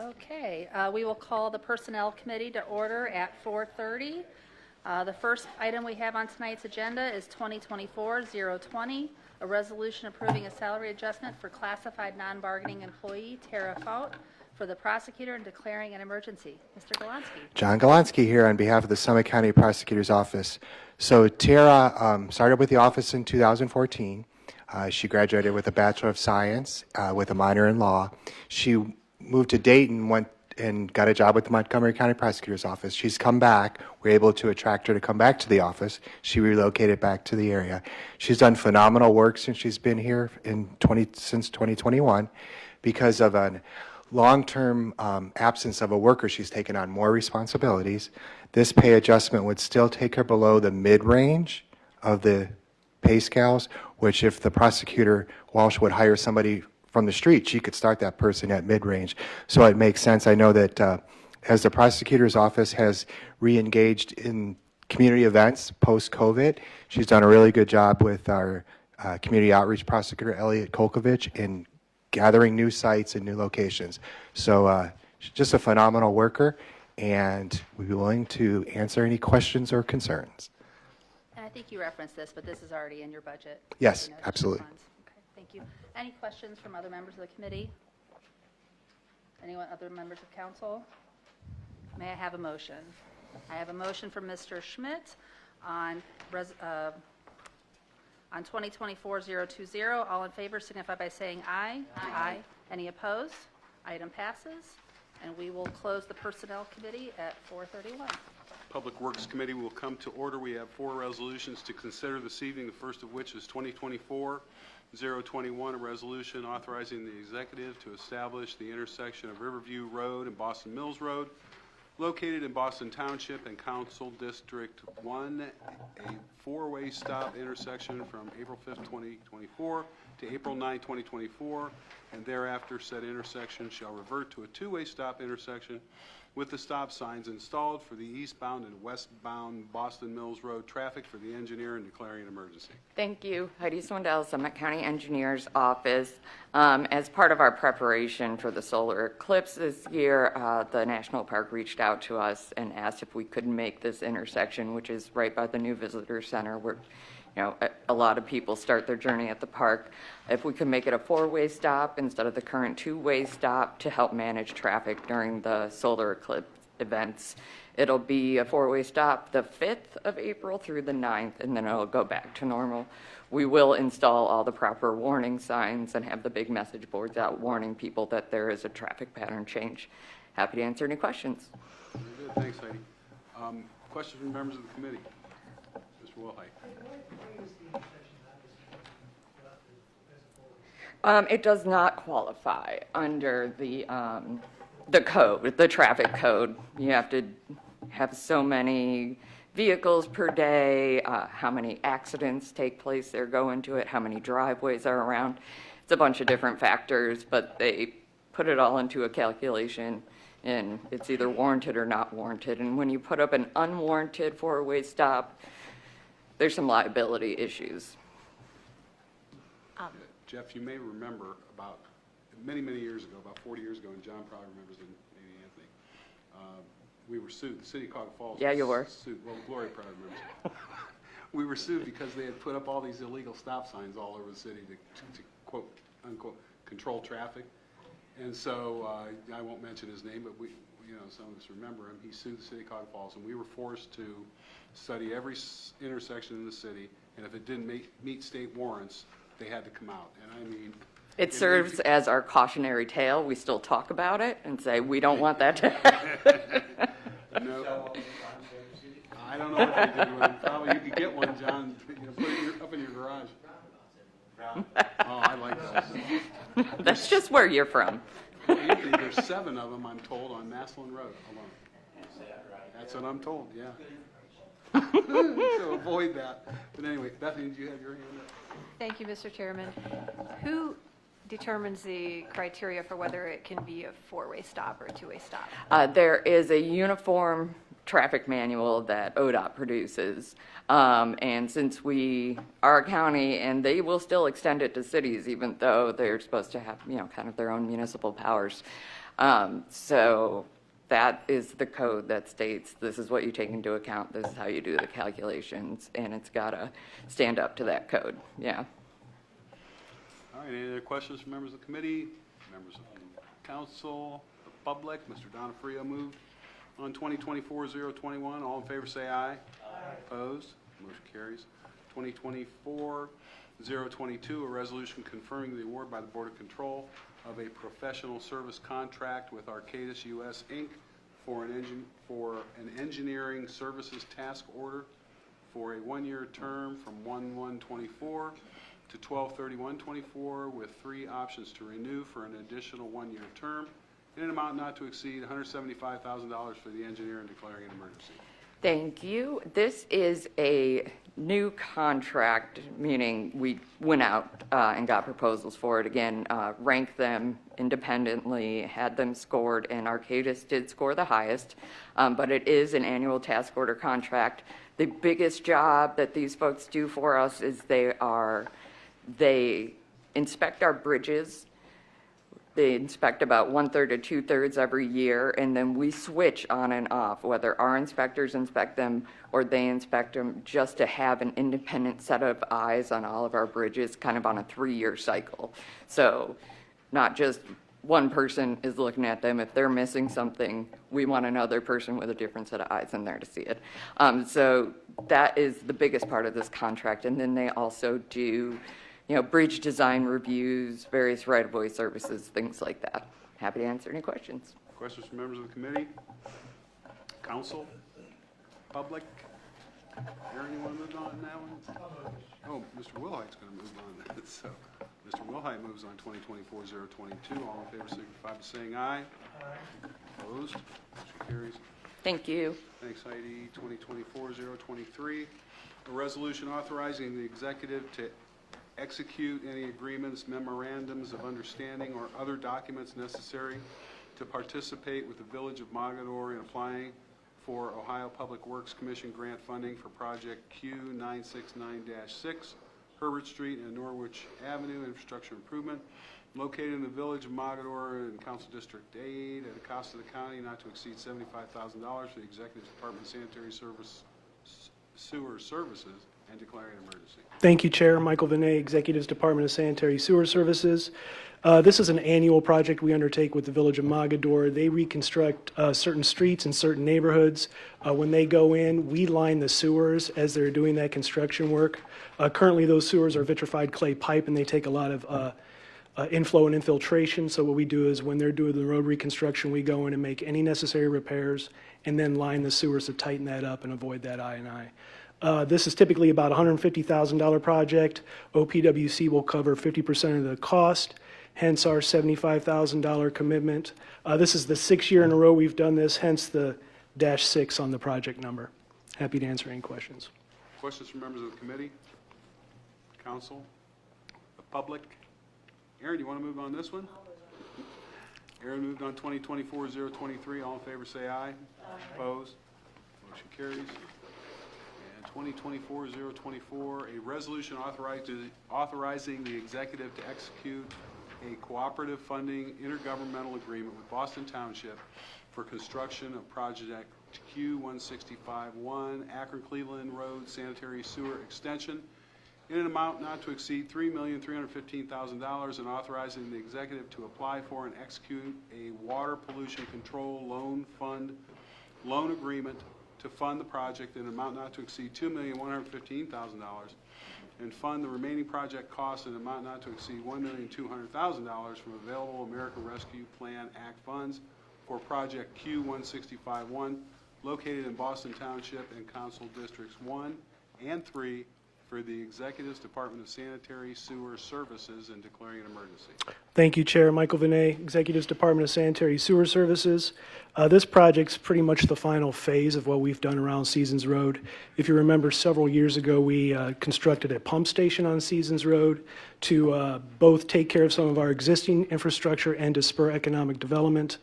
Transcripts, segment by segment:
Okay, we will call the Personnel Committee to order at 4:30. The first item we have on tonight's agenda is 2024-020, a resolution approving a salary adjustment for classified non-bargaining employee Tara Faut for the prosecutor and declaring an emergency. Mr. Golonsky. John Golonsky here on behalf of the Summit County Prosecutor's Office. So Tara started with the office in 2014. She graduated with a Bachelor of Science with a minor in law. She moved to Dayton, went and got a job with the Montgomery County Prosecutor's Office. She's come back. We're able to attract her to come back to the office. She relocated back to the area. She's done phenomenal work since she's been here since 2021. Because of a long-term absence of a worker, she's taken on more responsibilities. This pay adjustment would still take her below the mid-range of the pay scales, which if the prosecutor, Walsh, would hire somebody from the street, she could start that person at mid-range. So it makes sense. I know that as the prosecutor's office has re-engaged in community events post-COVID, she's done a really good job with our community outreach prosecutor, Elliot Kolkovich, in gathering new sites and new locations. So she's just a phenomenal worker, and we'd be willing to answer any questions or concerns. And I think you referenced this, but this is already in your budget. Yes, You know, absolutely. funds. Okay, thank you. Any questions from other members of the committee? Anyone, other members of council? May I have a motion? I have a motion from Mr. Schmidt on 2024-020. All in favor signify by saying aye. Aye. Any opposed? Item passes. And we will close the Personnel Committee at 4:31. Public Works Committee will come to order. We have 4 resolutions to consider this evening, the first of which is 2024-021, a resolution authorizing the executive to establish the intersection of Riverview Road and Boston Mills Road, located in Boston Township and Council District 1, a 4-way stop intersection from April 5th, 2024 to April 9, 2024, and thereafter said intersection shall revert to a 2-way stop intersection with the stop signs installed for the eastbound and westbound Boston Mills Road traffic for the engineer and declaring an emergency. Thank you. Heidi Swindell, Summit County Engineer's Office. As part of our preparation for the solar eclipse this year, the National Park reached out to us and asked if we could make this intersection, which is right by the new visitor center where a lot of people start their journey at the park, if we could make it a 4-way stop instead of the current 2-way stop to help manage traffic during the solar eclipse events. It'll be a 4-way stop the 5th of April through the 9th, and then it'll go back to normal. We will install all the proper warning signs and have the big message boards out warning people that there is a traffic pattern change. Happy to answer any questions. Very good. Thanks, Heidi. Questions from members of the committee? Mr. Wilhite. It does not qualify under the code, the traffic code. You have to have so many vehicles per day, how many accidents take place there go into it, how many driveways are around. It's a bunch of different factors, but they put it all into a calculation, and it's either warranted or not warranted. And when you put up an unwarranted 4-way stop, there's some liability issues. Jeff, you may remember about many years ago, about 40 years ago, and John probably remembers, and maybe Anthony, we were sued. The city of Cuyahoga Falls. Yeah, you were. Sued. Well, Gloria probably remembers. We were sued because they had put up all these illegal stop signs all over the city to quote unquote control traffic. And so I won't mention his name, but some of us remember him. He sued the city of Cuyahoga Falls, and we were forced to study every intersection in the city, and if it didn't meet state warrants, they had to come out. And I mean, It serves as our cautionary tale. We still talk about it and say we don't want that to happen. no, I don't know what they do with it. Probably you could get one, John. Put it up in your garage. Oh, I like those. That's just where you're from. Usually there's 7 of them, I'm told, on Maslin Road alone. That's what I'm told. Yeah. So avoid that. But anyway, Bethany, did you have your hand up? Thank you, Mr. Chairman. Who determines the criteria for whether it can be a four-way stop or a two-way stop? There is a uniform traffic manual that ODOT produces. And since we are a county, and they will still extend it to cities, even though they're supposed to have, kind of their own municipal powers. So that is the code that states this is what you take into account, this is how you do the calculations, and it's got to stand up to that code, yeah. All right, any other questions from members of the committee, members of the council, the public? Mr. Donofrio moved on 2024-021. All in favor say aye. Aye. Opposed? Motion carries. 2024-022, a resolution confirming the award by the Board of Control of a professional service contract with Arcadis US Inc. for an engineering services task order for a one-year term from 1/1/24 to 12/31/24 with 3 options to renew for an additional one-year term in an amount not to exceed $175,000 for the engineer and declaring an emergency. Thank you. This is a new contract, meaning we went out and got proposals for it again, ranked them independently, had them scored, and Arcadis did score the highest. But it is an annual task order contract. The biggest job that these folks do for us is they inspect our bridges. They inspect about 1/3 to 2/3 every year, and then we switch on and off, whether our inspectors inspect them or they inspect them, just to have an independent set of eyes on all of our bridges, kind of on a 3-year cycle. So not just one person is looking at them. If they're missing something, we want another person with a different set of eyes in there to see it. So that is the biggest part of this contract. And then they also do bridge design reviews, various right-of-way services, things like that. Happy to answer any questions. Questions from members of the committee? Council? Public? Aaron, you want to move on that one? Oh, Mr. Wilhite's going to move on that. So, Mr. Wilhite moves on 2024-022. All in favor signify by saying aye. Aye. Opposed? Motion carries. Thank you. Thanks, Heidi. 2024-023. A resolution authorizing the executive to execute any agreements, memorandums of understanding, or other documents necessary to participate with the Village of Mogador in applying for Ohio Public Works Commission grant funding for Project Q969-6, Herbert Street and Norwich Avenue infrastructure improvement, located in the Village of Mogador in Council District 8 at a cost to the county not to exceed $75,000 for the Executive Department of Sanitary Sewer Services, and declaring an emergency. Thank you, Chair. Michael Vinay, Executives Department of Sanitary Sewer Services. This is an annual project we undertake with the Village of Mogador. They reconstruct certain streets in certain neighborhoods. When they go in, we line the sewers as they're doing that construction work. Currently, those sewers are vitrified clay pipe, and they take a lot of inflow and infiltration. So what we do is when they're doing the road reconstruction, we go in and make any necessary repairs and then line the sewers to tighten that up and avoid that I&I. This is typically about a $150,000 project. OPWC will cover 50% of the cost, hence our $75,000 commitment. This is the 6th year in a row we've done this, hence the -6 on the project number. Happy to answer any questions. Questions from members of the committee? Council? The public? Aaron, you want to move on this one? Aaron moved on 2024-023. All in favor say aye. Aye. Opposed? Motion carries. 2024-024, a resolution authorizing the executive to execute a cooperative funding intergovernmental agreement with Boston Township for construction of project Q165-1 Akron-Cleveland Road Sanitary Sewer Extension in an amount not to exceed $3,315,000 and authorizing the executive to apply for and execute a water pollution control loan agreement to fund the project in an amount not to exceed $2,115,000 and fund the remaining project costs in an amount not to exceed $1,200,000 from available American Rescue Plan Act funds for project Q165-1 located in Boston Township and Council Districts 1 and 3 for the Executive's Department of Sanitary Sewer Services and declaring an emergency. Thank you, Chair. Michael Vinay, Executives Department of Sanitary Sewer Services. This project's pretty much the final phase of what we've done around Seasons Road. If you remember, several years ago, we constructed a pump station on Seasons Road to both take care of some of our existing infrastructure and to spur economic development.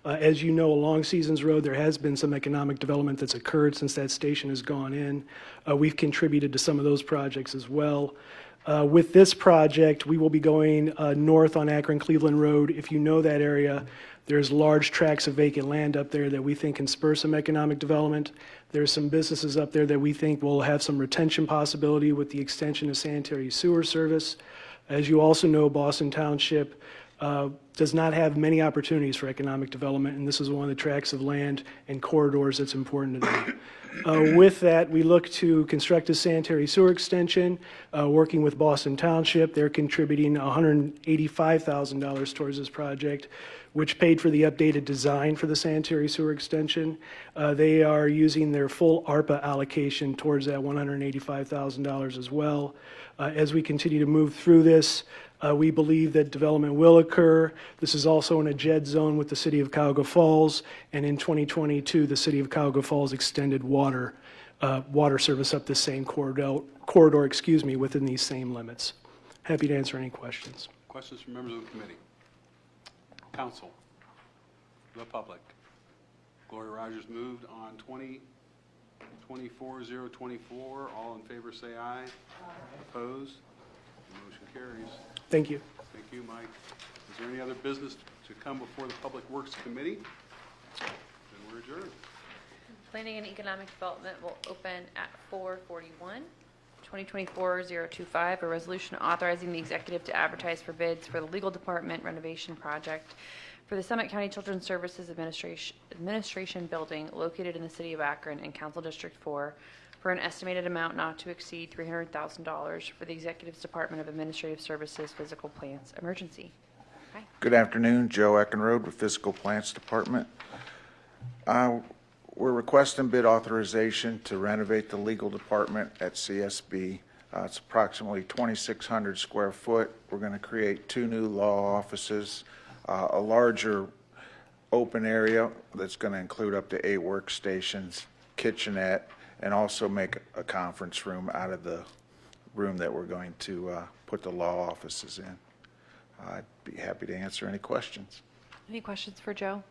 As you know, along Seasons Road, there has been some economic development that's occurred since that station has gone in. We've contributed to some of those projects as well. With this project, we will be going north on Akron-Cleveland Road. If you know that area, there's large tracts of vacant land up there that we think can spur some economic development. There's some businesses up there that we think will have some retention possibility with the extension of sanitary sewer service. As you also know, Boston Township does not have many opportunities for economic development, and this is one of the tracts of land and corridors that's important to them. With that, we look to construct a sanitary sewer extension, working with Boston Township. They're contributing $185,000 towards this project, which paid for the updated design for the sanitary sewer extension. They are using their full ARPA allocation towards that $185,000 as well. As we continue to move through this, we believe that development will occur. This is also in a JED zone with the City of Cuyahoga Falls, and in 2022, the City of Cuyahoga Falls extended water service up the same corridor, within these same limits. Happy to answer any questions. Questions from members of the committee? Council? The public? Gloria Rogers moved on 2024-024. All in favor say aye. Opposed? Motion carries. Thank you. Thank you, Mike. Is there any other business to come before the Public Works Committee? Then we're adjourned. Planning and Economic Development will open at 4:41. 2024-025, a resolution authorizing the executive to advertise for bids for the legal department renovation project for the Summit County Children's Services Administration building located in the city of Akron and Council District 4 for an estimated amount not to exceed $300,000 for the Executive's Department of Administrative Services Physical Plants Emergency. Good afternoon, Joe Eckenrode with Physical Plants Department. We're requesting bid authorization to renovate the legal department at CSB. It's approximately 2,600 square foot. We're going to create 2 new law offices, a larger open area that's going to include up to 8 workstations, kitchenette, and also make a conference room out of the room that we're going to put the law offices in. I'd be happy to answer any questions. Any questions for Joe?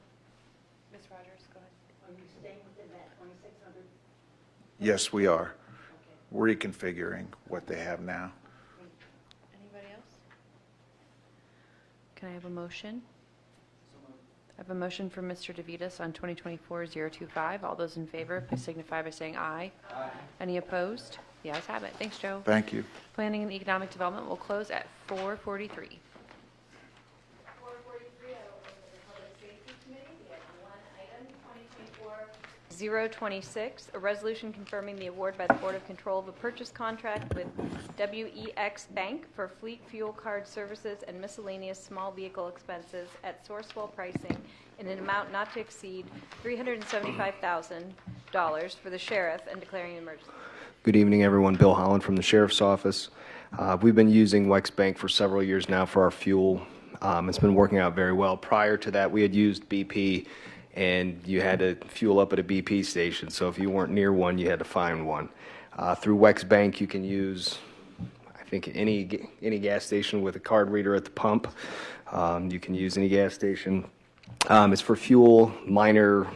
Ms. Rogers, go ahead. Are you staying within that 2,600? Yes, we are. Reconfiguring what they have now. Anybody else? Can I have a motion? I have a motion from Mr. DeVitas on 2024-025. All those in favor, please signify by saying aye. Aye. Any opposed? The ayes have it. Thanks, Joe. Thank you. Planning and Economic Development will close at 4:43. 443, I will open the Public Safety Committee. We have one item, 026, a resolution confirming the award by the Board of Control of a purchase contract with WEX Bank for fleet fuel card services and miscellaneous small vehicle expenses at Sourcewell pricing in an amount not to exceed $375,000 for the sheriff and declaring an emergency. Good evening, everyone. Bill Holland from the Sheriff's Office. We've been using WEX Bank for several years now for our fuel. It's been working out very well. Prior to that, we had used BP, and you had to fuel up at a BP station. So if you weren't near one, you had to find one. Through WEX Bank, you can use, I think, any gas station with a card reader at the pump. You can use any gas station. It's for fuel, minor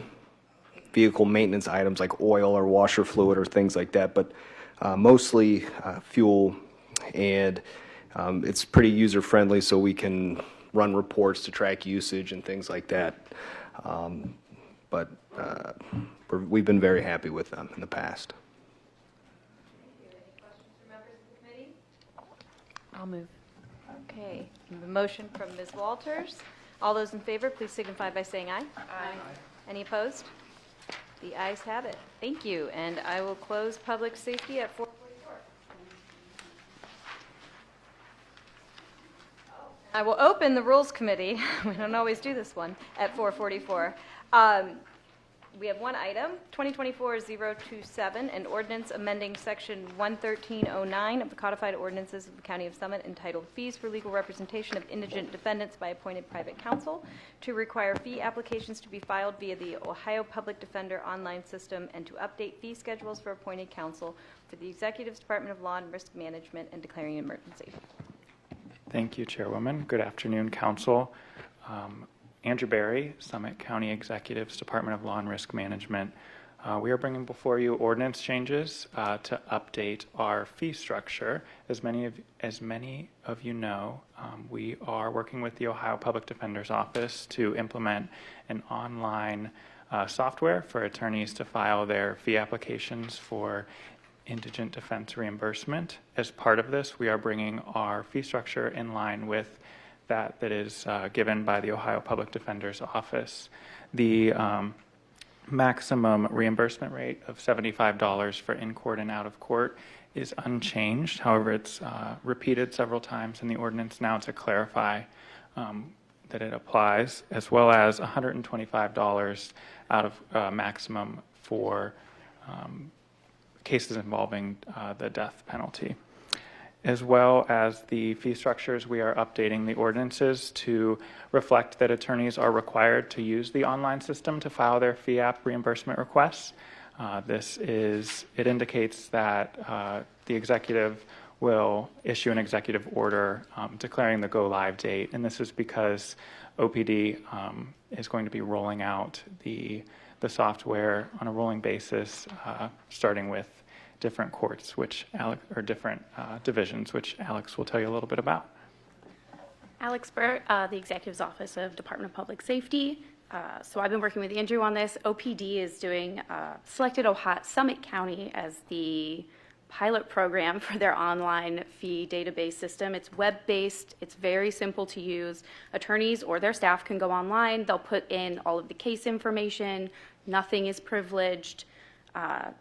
vehicle maintenance items like oil or washer fluid or things like that, but mostly fuel, and it's pretty user-friendly, so we can run reports to track usage and things like that. But we've been very happy with them in the past. Any questions from members of the committee? I'll move. Okay. A motion from Ms. Walters. All those in favor, please signify by saying aye. Aye. Any opposed? The ayes have it. Thank you. And I will close public safety at 4:44. I will open the Rules Committee. We don't always do this one at 4:44. We have one item, 2024-027, an ordinance amending Section 11309 of the Codified Ordinances of the County of Summit entitled Fees for Legal Representation of Indigent Defendants by Appointed Private Counsel to require fee applications to be filed via the Ohio Public Defender online system and to update fee schedules for appointed counsel for the Executive's Department of Law and Risk Management and declaring an emergency. Thank you, Chairwoman. Good afternoon, Council. Andrew Berry, Summit County Executive's Department of Law and Risk Management. We are bringing before you ordinance changes to update our fee structure. As many of you know, we are working with the Ohio Public Defender's Office to implement an online software for attorneys to file their fee applications for indigent defense reimbursement. As part of this, we are bringing our fee structure in line with that is given by the Ohio Public Defender's Office. The maximum reimbursement rate of $75 for in-court and out-of-court is unchanged. However, it's repeated several times in the ordinance now to clarify that it applies, as well as $125 out of maximum for cases involving the death penalty. As well as the fee structures, we are updating the ordinances to reflect that attorneys are required to use the online system to file their fee app reimbursement requests. It indicates that the executive will issue an executive order declaring the go-live date, and this is because OPD is going to be rolling out the software on a rolling basis, starting with different courts, different divisions, which Alex will tell you a little bit about. Alex Burr, the Executive's Office of Department of Public Safety. So I've been working with Andrew on this. OPD is doing selected Ohio Summit County as the pilot program for their online fee database system. It's web-based. It's very simple to use. Attorneys or their staff can go online. They'll put in all of the case information. Nothing is privileged.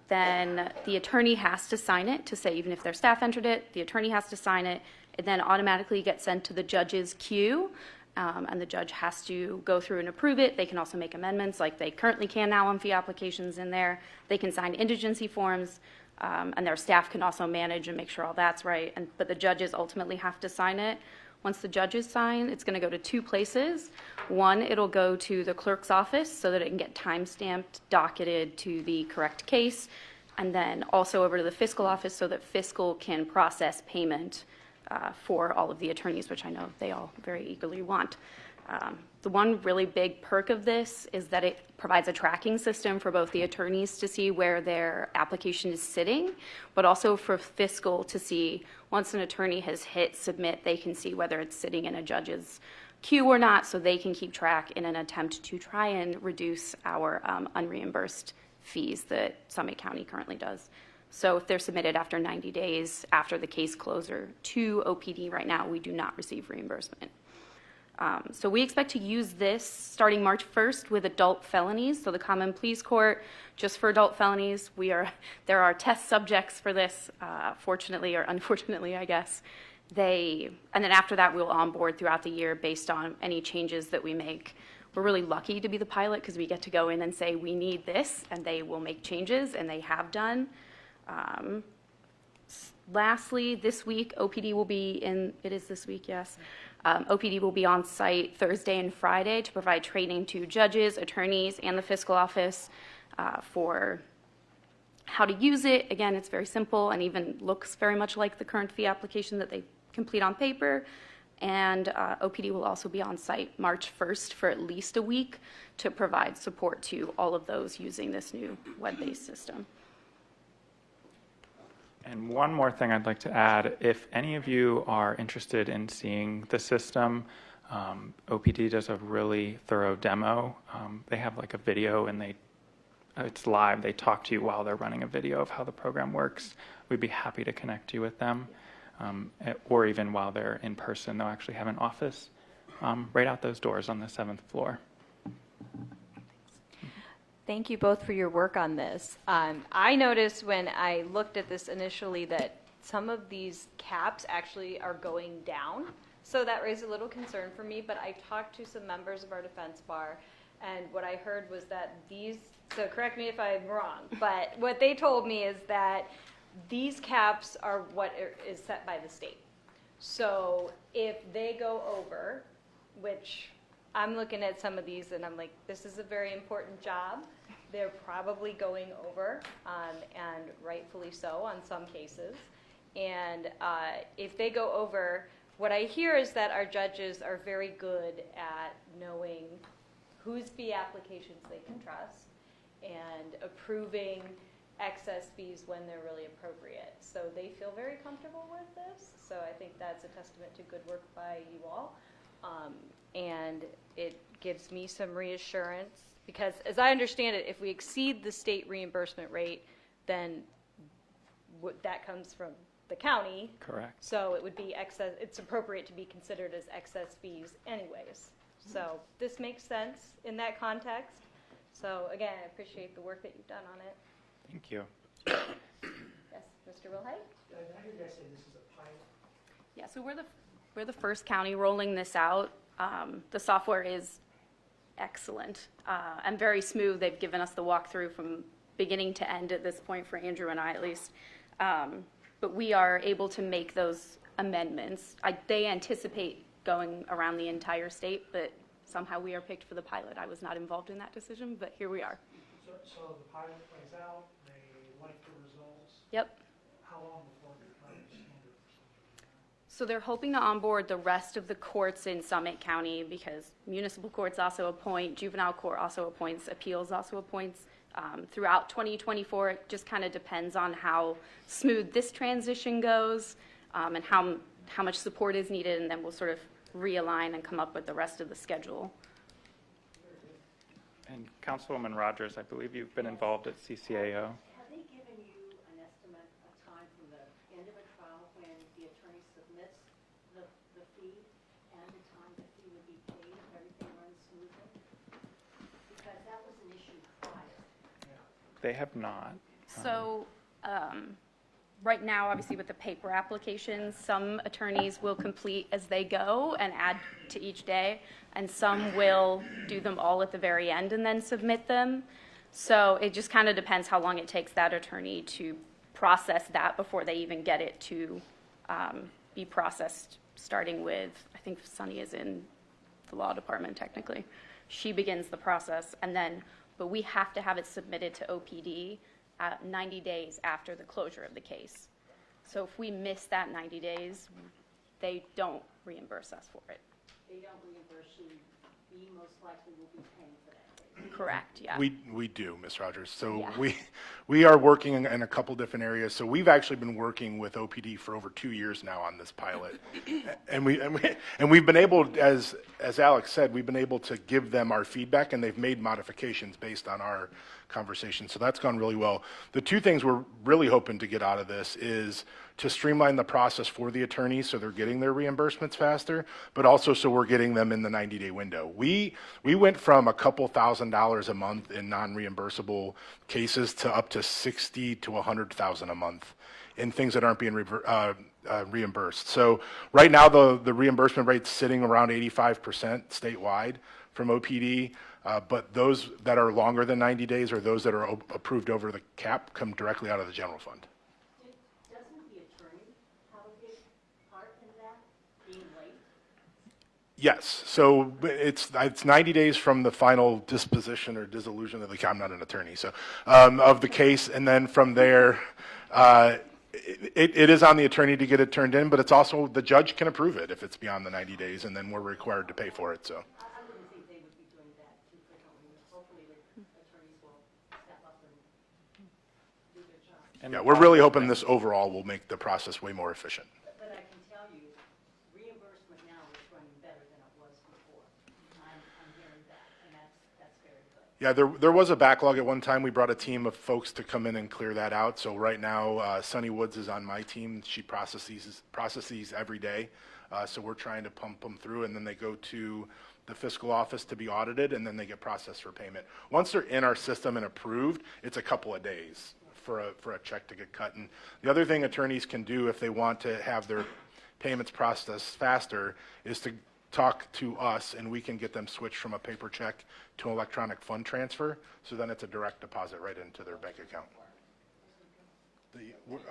Then the attorney has to sign it to say, even if their staff entered it, the attorney has to sign it. It then automatically gets sent to the judge's queue, and the judge has to go through and approve it. They can also make amendments like they currently can now on fee applications in there. They can sign indigency forms, and their staff can also manage and make sure all that's right. But the judges ultimately have to sign it. Once the judges sign, it's going to go to two places. One, it'll go to the clerk's office so that it can get time-stamped, docketed to the correct case, and then also over to the fiscal office so that fiscal can process payment for all of the attorneys, which I know they all very eagerly want. The one really big perk of this is that it provides a tracking system for both the attorneys to see where their application is sitting, but also for fiscal to see once an attorney has hit submit, they can see whether it's sitting in a judge's queue or not, so they can keep track in an attempt to try and reduce our unreimbursed fees that Summit County currently does. So if they're submitted after 90 days after the case closure to OPD right now, we do not receive reimbursement. So we expect to use this starting March 1st with adult felonies. So the Common Pleas Court, just for adult felonies, there are test subjects for this, fortunately or unfortunately, I guess. And then after that, we'll onboard throughout the year based on any changes that we make. We're really lucky to be the pilot because we get to go in and say, we need this, and they will make changes, and they have done. Lastly, this week, OPD will be in, it is this week, yes. OPD will be on site Thursday and Friday to provide training to judges, attorneys, and the fiscal office for how to use it. Again, it's very simple and even looks very much like the current fee application that they complete on paper. And OPD will also be on site March 1st for at least a week to provide support to all of those using this new web-based system. And one more thing I'd like to add, if any of you are interested in seeing the system, OPD does a really thorough demo. They have like a video and it's live. They talk to you while they're running a video of how the program works. We'd be happy to connect you with them. Or even while they're in person, they'll actually have an office right out those doors on the 7th floor. Thank you both for your work on this. I noticed when I looked at this initially that some of these caps actually are going down. So that raised a little concern for me, but I talked to some members of our defense bar, and what I heard was that these so correct me if I'm wrong, but what they told me is that these caps are what is set by the state. So if they go over, which I'm looking at some of these and I'm like, this is a very important job. They're probably going over, and rightfully so on some cases. And if they go over, what I hear is that our judges are very good at knowing whose fee applications they can trust and approving excess fees when they're really appropriate. So they feel very comfortable with this. So I think that's a testament to good work by you all. And it gives me some reassurance because as I understand it, if we exceed the state reimbursement rate, then that comes from the county. Correct. So it would be excess, it's appropriate to be considered as excess fees anyways. So this makes sense in that context. So again, I appreciate the work that you've done on it. Thank you. Yes, Mr. Wilhite? Yeah, so we're the first county rolling this out. The software is excellent and very smooth. They've given us the walkthrough from beginning to end at this point, for Andrew and I at least. But we are able to make those amendments. They anticipate going around the entire state, but somehow we are picked for the pilot. I was not involved in that decision, but here we are. So the pilot plays out, they like the results. Yep. How long before the pilot is standard? So they're hoping to onboard the rest of the courts in Summit County because municipal courts also appoint, juvenile court also appoints, appeals also appoints. Throughout 2024, it just kind of depends on how smooth this transition goes and how much support is needed, and then we'll sort of realign and come up with the rest of the schedule. And Councilwoman Rogers, I believe you've been involved at CCAO. Have they given you an estimate of time from the end of a trial when the attorney submits the fee and the time the fee would be paid if everything runs smoothly? Because that was an issue prior. They have not. So right now, obviously with the paper applications, some attorneys will complete as they go and add to each day, and some will do them all at the very end and then submit them. So it just kind of depends how long it takes that attorney to process that before they even get it to be processed, starting with, I think Sunny is in the law department technically. She begins the process, and then, but we have to have it submitted to OPD 90 days after the closure of the case. So if we miss that 90 days, they don't reimburse us for it. They don't reimburse you. We most likely will be paying for that case. Correct, yeah. We do, Ms. Rogers. So Yeah. we are working in a couple different areas. So we've actually been working with OPD for over 2 years now on this pilot, and we've been able, as Alex said, we've been able to give them our feedback, and they've made modifications based on our conversation. So that's gone really well. The two things we're really hoping to get out of this is to streamline the process for the attorneys so they're getting their reimbursements faster, but also so we're getting them in the 90-day window. We went from a couple $1,000s a month in non-reimbursable cases to up to $60,000 to $100,000 a month in things that aren't being reimbursed. So right now the reimbursement rate's sitting around 85% statewide from OPD, but those that are longer than 90 days or those that are approved over the cap come directly out of the general fund. Doesn't the attorney have a big part in that, being late? Yes, so it's 90 days from the final disposition or dissolution of the, I'm not an attorney, so, of the case, and then from there, it is on the attorney to get it turned in, but it's also, the judge can approve it if it's beyond the 90 days, and then we're required to pay for it, so. I wouldn't think they would be doing that too frequently. Hopefully the attorneys will step up and do their job. And Yeah, we're really hoping this overall will make the process way more efficient. But I can tell you, reimbursement now is running better than it was before. I'm hearing that, and that's very good. Yeah, there was a backlog at one time. We brought a team of folks to come in and clear that out. So right now, Sunny Woods is on my team. She processes every day. So we're trying to pump them through, and then they go to the fiscal office to be audited, and then they get processed for payment. Once they're in our system and approved, it's a couple of days for a check to get cut. And the other thing attorneys can do if they want to have their payments processed faster is to talk to us, and we can get them switched from a paper check to an electronic fund transfer, so then it's a direct deposit right into their bank account.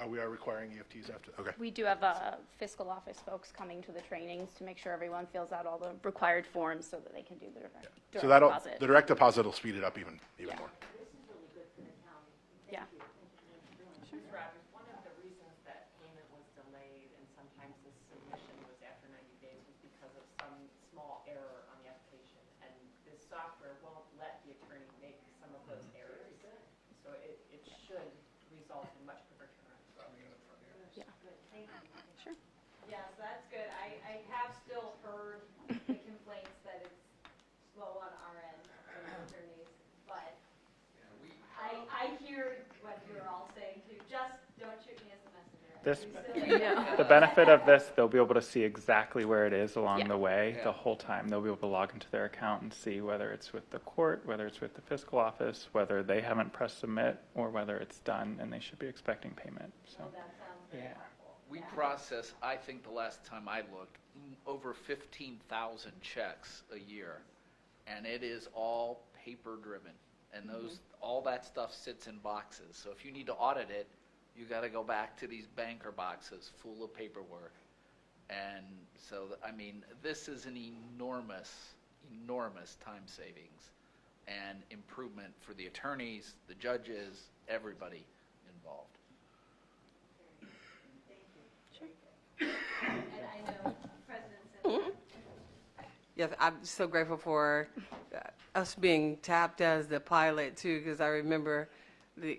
We are requiring EFTs after, okay. We do have fiscal office folks coming to the trainings to make sure everyone fills out all the required forms so that they can do the direct So that'll, deposit. the direct deposit will speed it up even more. Yeah. Rogers, one of the reasons that payment was delayed and sometimes the submission was after 90 days was because of some small error on the application. And this software won't let the attorney make some of those errors. So it should result in much quicker turnaround. Yeah. Sure. Yes, that's good. I have still heard the complaints that it's slow on our end from attorneys, but I hear what you're all saying too. Just don't shoot me as the messenger. The benefit of this, they'll be able to see exactly where it is along Yeah. the way the whole time. They'll be able to log into their account and see whether it's with the court, whether it's with the fiscal office, whether they haven't pressed submit, or whether it's done and they should be expecting payment. So, yeah. We process, I think the last time I looked, over 15,000 checks a year, and it is all paper-driven. And all that stuff sits in boxes. So if you need to audit it, you got to go back to these banker boxes full of paperwork. And so, I mean, this is an enormous, enormous time savings and improvement for the attorneys, the judges, everybody involved. And I know President Simpson. Yes, I'm so grateful for us being tapped as the pilot too, because I remember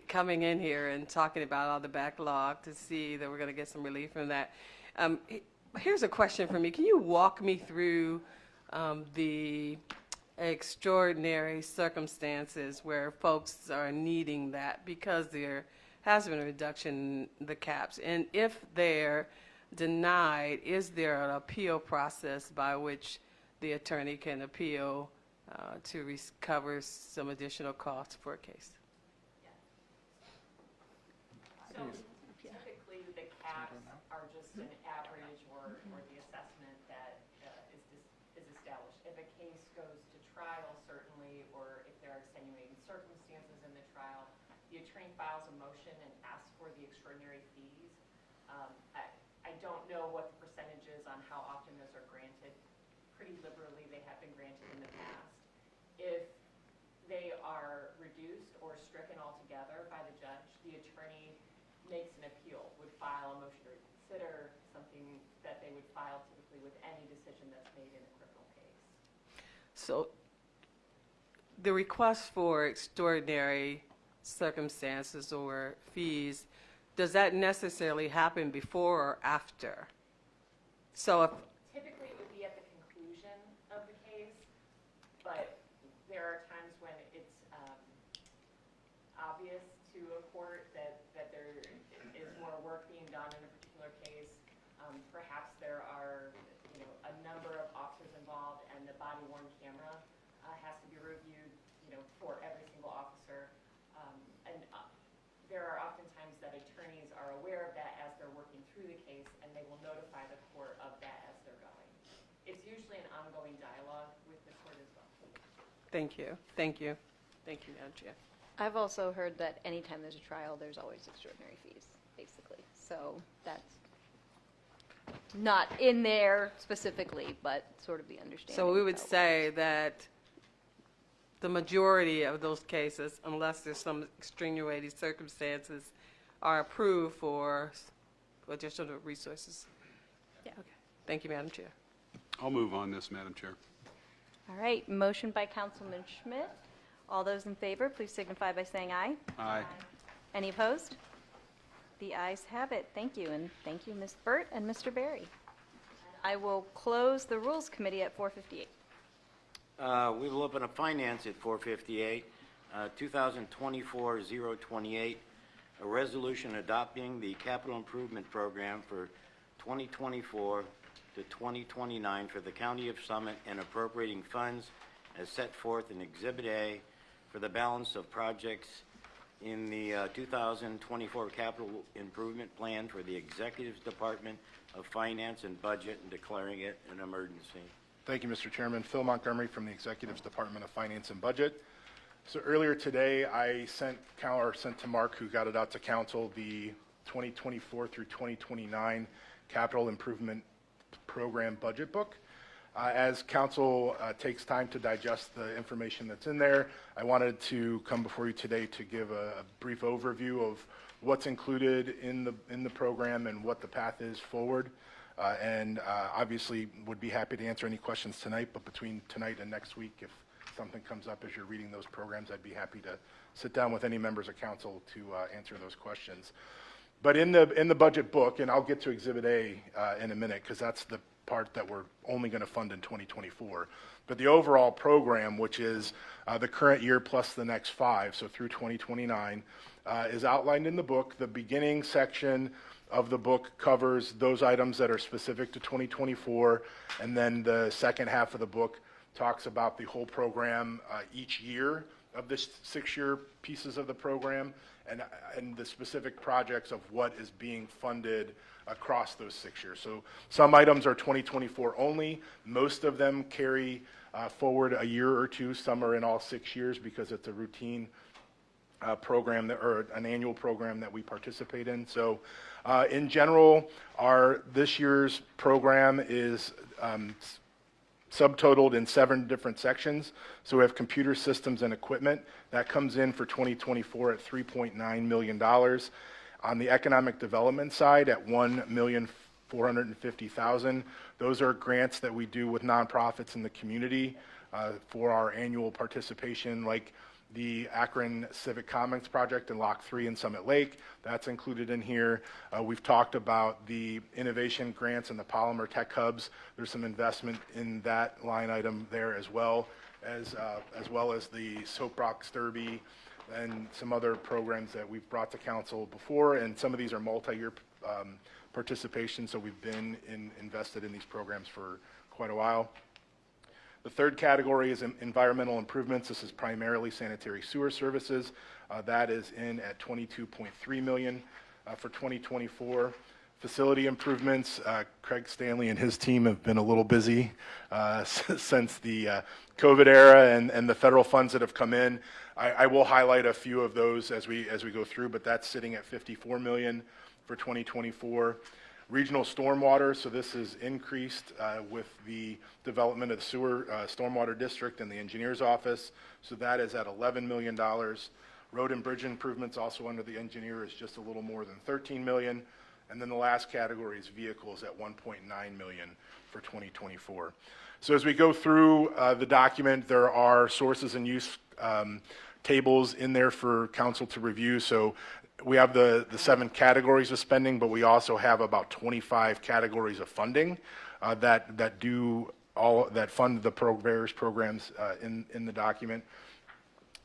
coming in here and talking about all the backlog to see that we're going to get some relief from that. Here's a question for me. Can you walk me through the extraordinary circumstances where folks are needing that because there has been a reduction in the caps? And if they're denied, is there an appeal process by which the attorney can appeal to recover some additional costs for a case? So typically, the caps are just an average or the assessment that is established. If a case goes to trial, certainly, or if there are extenuating circumstances in the trial, the attorney files a motion and asks for the extraordinary fees. I don't know what the percentage is on how often those are granted. Pretty liberally, they have been granted in the past. If they are reduced or stricken altogether by the judge, the attorney makes an appeal, would file a motion to reconsider, something that they would file typically with any decision that's made in a criminal case. So the request for extraordinary circumstances or fees, does that necessarily happen before or after? So if Typically, it would be at the conclusion of the case, but there are times when it's obvious to a court that there is more work being done in a particular case. Perhaps there are, a number of officers involved, and the body-worn camera has to be reviewed, for every single officer. There are often times that attorneys are aware of that as they're working through the case, and they will notify the court of that as they're going. It's usually an ongoing dialogue with the court as well. Thank you. Thank you. Thank you, Madam Chair. I've also heard that anytime there's a trial, there's always extraordinary fees, basically. So that's not in there specifically, but sort of the understanding. So we would of how it say that the majority of those cases, unless there's some extenuating circumstances, are approved for additional resources. Yeah. Okay. Thank you, Madam Chair. I'll move on this, Madam Chair. All right, motion by Councilman Schmidt. All those in favor, please signify by saying aye. Aye. Any opposed? The ayes have it. Thank you, and thank you, Ms. Burt and Mr. Berry. I will close the Rules Committee at 4:58. We will open up finance at 4:58. 2024-028, a resolution adopting the capital improvement program for 2024 to 2029 for the County of Summit and appropriating funds as set forth in Exhibit A for the balance of projects in the 2024 capital improvement plan for the Executive Department of Finance and Budget and declaring it an emergency. Thank you, Mr. Chairman. Phil Montgomery from the Executive's Department of Finance and Budget. So earlier today, I sent to Mark, who got it out to council, the 2024 through 2029 Capital Improvement Program Budget Book. As council takes time to digest the information that's in there, I wanted to come before you today to give a brief overview of what's included in the program and what the path is forward. And obviously would be happy to answer any questions tonight, but between tonight and next week, if something comes up as you're reading those programs, I'd be happy to sit down with any members of council to answer those questions. But in the budget book, and I'll get to Exhibit A in a minute, because that's the part that we're only going to fund in 2024. But the overall program, which is the current year plus the next 5, so through 2029, is outlined in the book. The beginning section of the book covers those items that are specific to 2024, and then the second half of the book talks about the whole program each year of this 6-year pieces of the program, and the specific projects of what is being funded across those 6 years. So some items are 2024 only. Most of them carry forward a year or two. Some are in all 6 years because it's a routine program or an annual program that we participate in. So in general, this year's program is subtotaled in 7 different sections. So we have computer systems and equipment. That comes in for 2024 at $3.9 million. On the economic development side at $1,450,000. Those are grants that we do with nonprofits in the community for our annual participation, like the Akron Civic Commons project in Lock 3 in Summit Lake. That's included in here. We've talked about the innovation grants and the polymer tech hubs. There's some investment in that line item there as well as the Soap Rocks Derby and some other programs that we've brought to council before. And some of these are multi-year participation, so we've been invested in these programs for quite a while. The third category is environmental improvements. This is primarily sanitary sewer services. That is in at $22.3 million for 2024. Facility improvements, Craig Stanley and his team have been a little busy since the COVID era and the federal funds that have come in. I will highlight a few of those as we go through, but that's sitting at $54 million for 2024. Regional stormwater, so this is increased with the development of the sewer stormwater district and the engineer's office. So that is at $11 million. Road and bridge improvements, also under the engineer, is just a little more than $13 million. And then the last category is vehicles at $1.9 million for 2024. So as we go through the document, there are sources and use tables in there for council to review. So we have the 7 categories of spending, but we also have about 25 categories of funding that fund the various programs in the document.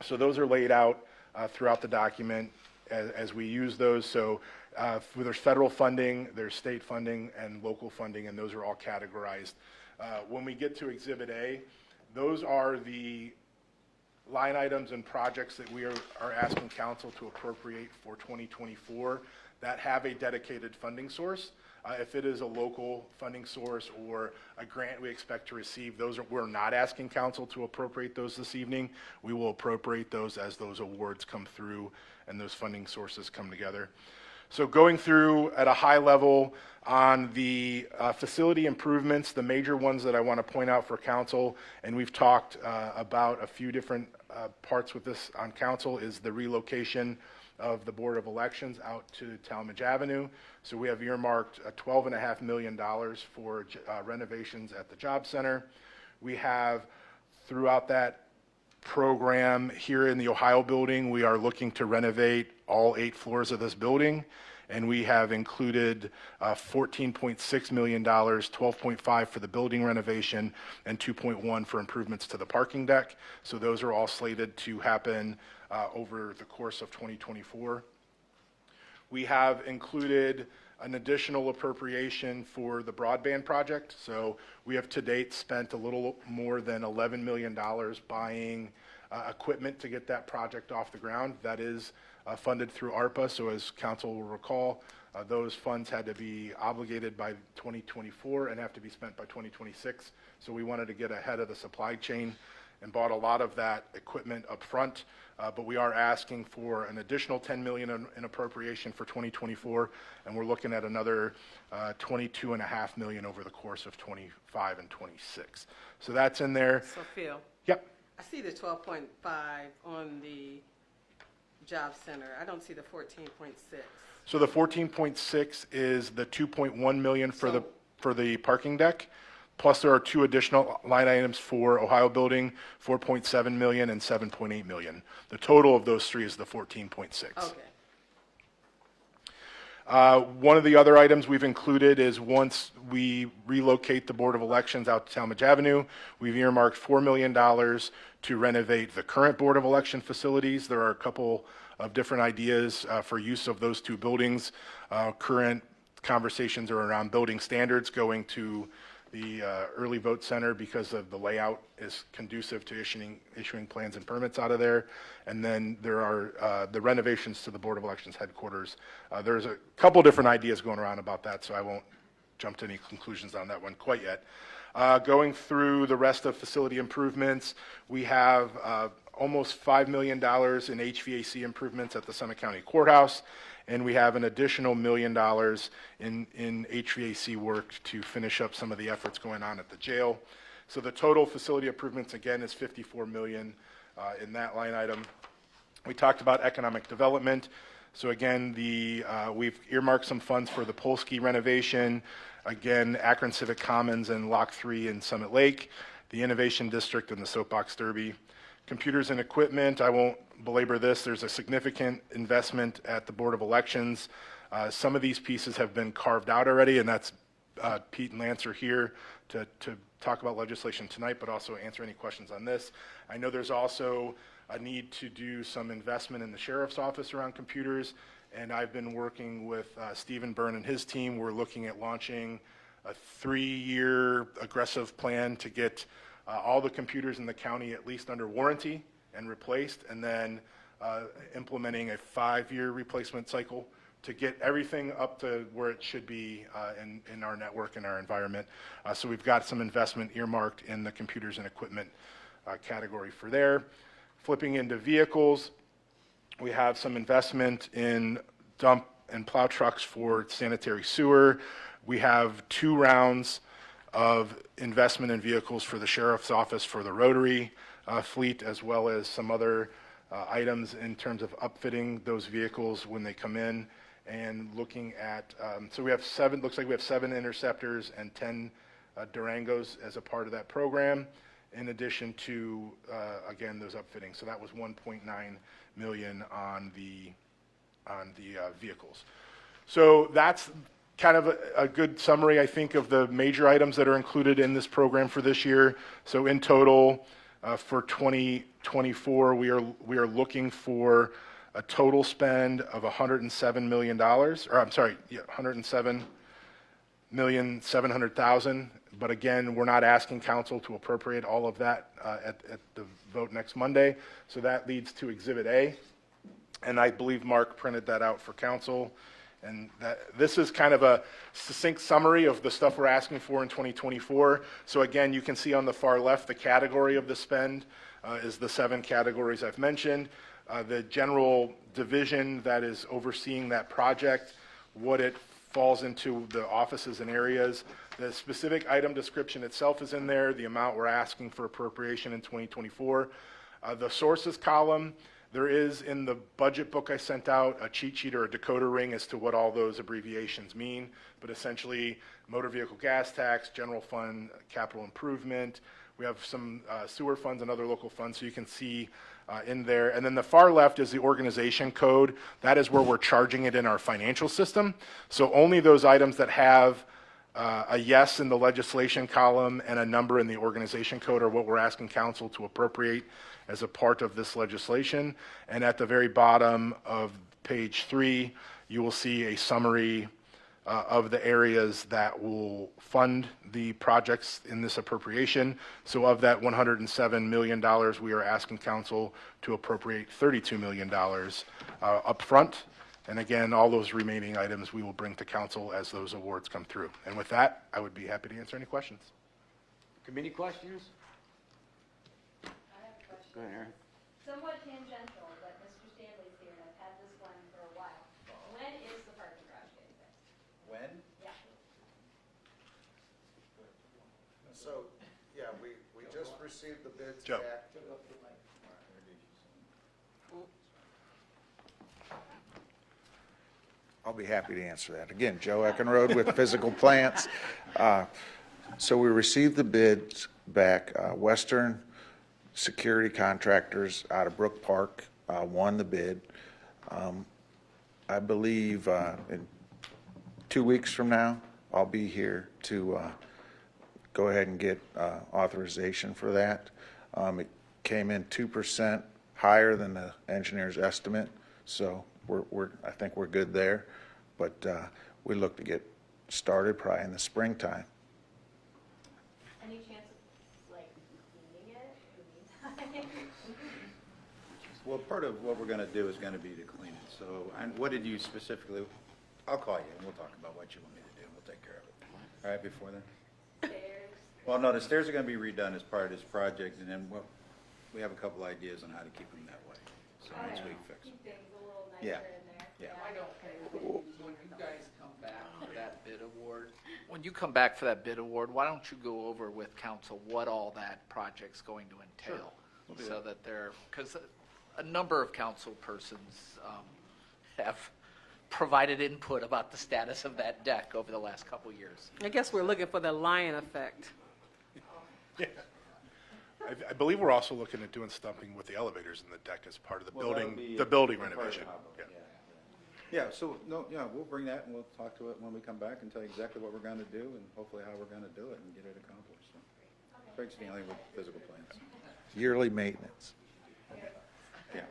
So those are laid out throughout the document as we use those. So there's federal funding, there's state funding, and local funding, and those are all categorized. When we get to Exhibit A, those are the line items and projects that we are asking council to appropriate for 2024 that have a dedicated funding source. If it is a local funding source or a grant we expect to receive, we're not asking council to appropriate those this evening. We will appropriate those as those awards come through and those funding sources come together. So going through at a high level on the facility improvements, the major ones that I want to point out for council, and we've talked about a few different parts with this on council, is the relocation of the Board of Elections out to Talmadge Avenue. So we have earmarked $12.5 million for renovations at the Job Center. We have throughout that program here in the Ohio building, we are looking to renovate all 8 floors of this building, and we have included $14.6 million, $12.5 for the building renovation, and $2.1 for improvements to the parking deck. So those are all slated to happen over the course of 2024. We have included an additional appropriation for the broadband project. So we have to date spent a little more than $11 million buying equipment to get that project off the ground. That is funded through ARPA, so as council will recall, those funds had to be obligated by 2024 and have to be spent by 2026. So we wanted to get ahead of the supply chain and bought a lot of that equipment up front. But we are asking for an additional $10 million in appropriation for 2024, and we're looking at another $22.5 million over the course of 25 and 26. So that's in there. So Phil, Yep. I see the 12.5 on the job center. I don't see the 14.6. So the 14.6 is the 2.1 million for the parking deck. Plus there are two additional line items for Ohio Building, 4.7 million and 7.8 million. The total of those three is the 14.6. Okay. One of the other items we've included is once we relocate the Board of Elections out to Talmadge Avenue, we've earmarked $4 million to renovate the current Board of Election facilities. There are a couple of different ideas for use of those two buildings. Current conversations are around building standards going to the early vote center because of the layout is conducive to issuing plans and permits out of there. And then there are the renovations to the Board of Elections headquarters. There's a couple different ideas going around about that, so I won't jump to any conclusions on that one quite yet. Going through the rest of facility improvements, we have almost $5 million in HVAC improvements at the Summit County Courthouse, and we have an additional $1 million in HVAC work to finish up some of the efforts going on at the jail. So the total facility improvements, again, is $54 million in that line item. We talked about economic development. So again, we've earmarked some funds for the Polsky renovation, again, Akron Civic Commons and Lock 3 in Summit Lake, the Innovation District and the Soapbox Derby. Computers and equipment, I won't belabor this. There's a significant investment at the Board of Elections. Some of these pieces have been carved out already, and that's Pete and Lance are here to talk about legislation tonight, but also answer any questions on this. I know there's also a need to do some investment in the sheriff's office around computers, and I've been working with Stephen Byrne and his team. We're looking at launching a 3-year aggressive plan to get all the computers in the county at least under warranty and replaced, and then implementing a 5-year replacement cycle to get everything up to where it should be in our network and our environment. So we've got some investment earmarked in the computers and equipment category for there. Flipping into vehicles, we have some investment in dump and plow trucks for sanitary sewer. We have 2 rounds of investment in vehicles for the sheriff's office for the rotary fleet, as well as some other items in terms of upfitting those vehicles when they come in, and looking at, so we have 7, looks like we have 7 Interceptors and 10 Durangos as a part of that program, in addition to, again, those upfittings. So that was 1.9 million on the vehicles. So that's kind of a good summary, I think, of the major items that are included in this program for this year. So in total, for 2024, we are looking for a total spend of $107 million, or I'm sorry, yeah, $107,700,000. But again, we're not asking council to appropriate all of that at the vote next Monday. So that leads to Exhibit A. And I believe Mark printed that out for council. And this is kind of a succinct summary of the stuff we're asking for in 2024. So again, you can see on the far left, the category of the spend is the 7 categories I've mentioned. The general division that is overseeing that project, what it falls into, the offices and areas. The specific item description itself is in there, the amount we're asking for appropriation in 2024. The sources column, there is in the budget book I sent out a cheat sheet or a decoder ring as to what all those abbreviations mean, but essentially motor vehicle gas tax, general fund, capital improvement. We have some sewer funds and other local funds, so you can see in there. And then the far left is the organization code. That is where we're charging it in our financial system. So only those items that have a yes in the legislation column and a number in the organization code are what we're asking council to appropriate as a part of this legislation. And at the very bottom of page 3, you will see a summary of the areas that will fund the projects in this appropriation. So of that $107 million, we are asking council to appropriate $32 million upfront. And again, all those remaining items we will bring to council as those awards come through. And with that, I would be happy to answer any questions. Committee questions? I have a question. Go ahead, Aaron. Somewhat tangential, but Mr. Stanley's here, and I've had this one for a while. When is the parking garage getting fixed? When? Yeah. So, yeah, we just received the bids Joe. back. I'll be happy to answer that. Again, Joe Eckenrode with Physical Plants. So we received the bids back. Western Security Contractors out of Brook Park won the bid. I believe in 2 weeks from now, I'll be here to go ahead and get authorization for that. It came in 2% higher than the engineer's estimate, so I think we're good there. But we look to get started probably in the springtime. Any chance of, like, cleaning it in the meantime? Well, part of what we're going to do is going to be to clean it. So, and what did you specifically, I'll call you and we'll talk about what you want me to do and we'll take care of it. All right, before then? Stairs? Well, no, the stairs are going to be redone as part of this project, and then we have a couple ideas on how to keep them that way. So once we fix them. Keep things a little nicer Yeah. in there. Yeah. Why don't, when you guys come back for that bid award, when you come back for that bid award, why don't you go over with council what all that project's going to entail? So that they're, because a number of council persons have provided input about the status of that deck over the last couple of years. I guess we're looking for the lion effect. Yeah. I believe we're also looking at doing something with the elevators in the deck as part of the Well, that'll building, be the building part of renovation. it. Yeah. Yeah, so, no, yeah, we'll bring that and we'll talk to it when we come back and tell you exactly what we're going to do and hopefully how we're going to do it and get it accomplished. So, Craig Stanley with Physical Plans. Yearly maintenance. Yeah.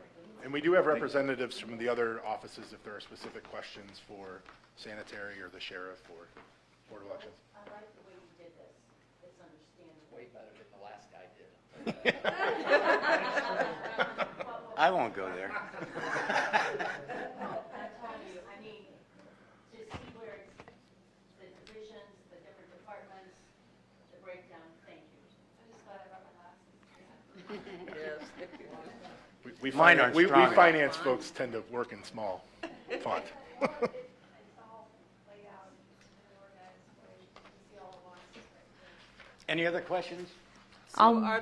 And we do have representatives from the other offices if there are specific questions for sanitary or the sheriff or Board of Elections. I like the way you did this. It's understandable. Way better than the last guy did. I won't go there. I'm telling you, I mean, to see where it's, the divisions, the different departments, the breakdown, thank you. I'm just glad I brought my glasses. Yes. We Mine finan- aren't we strong enough. finance folks tend to work in small font. It's all laid out in an organized way. You see all the lines. Any other questions? So are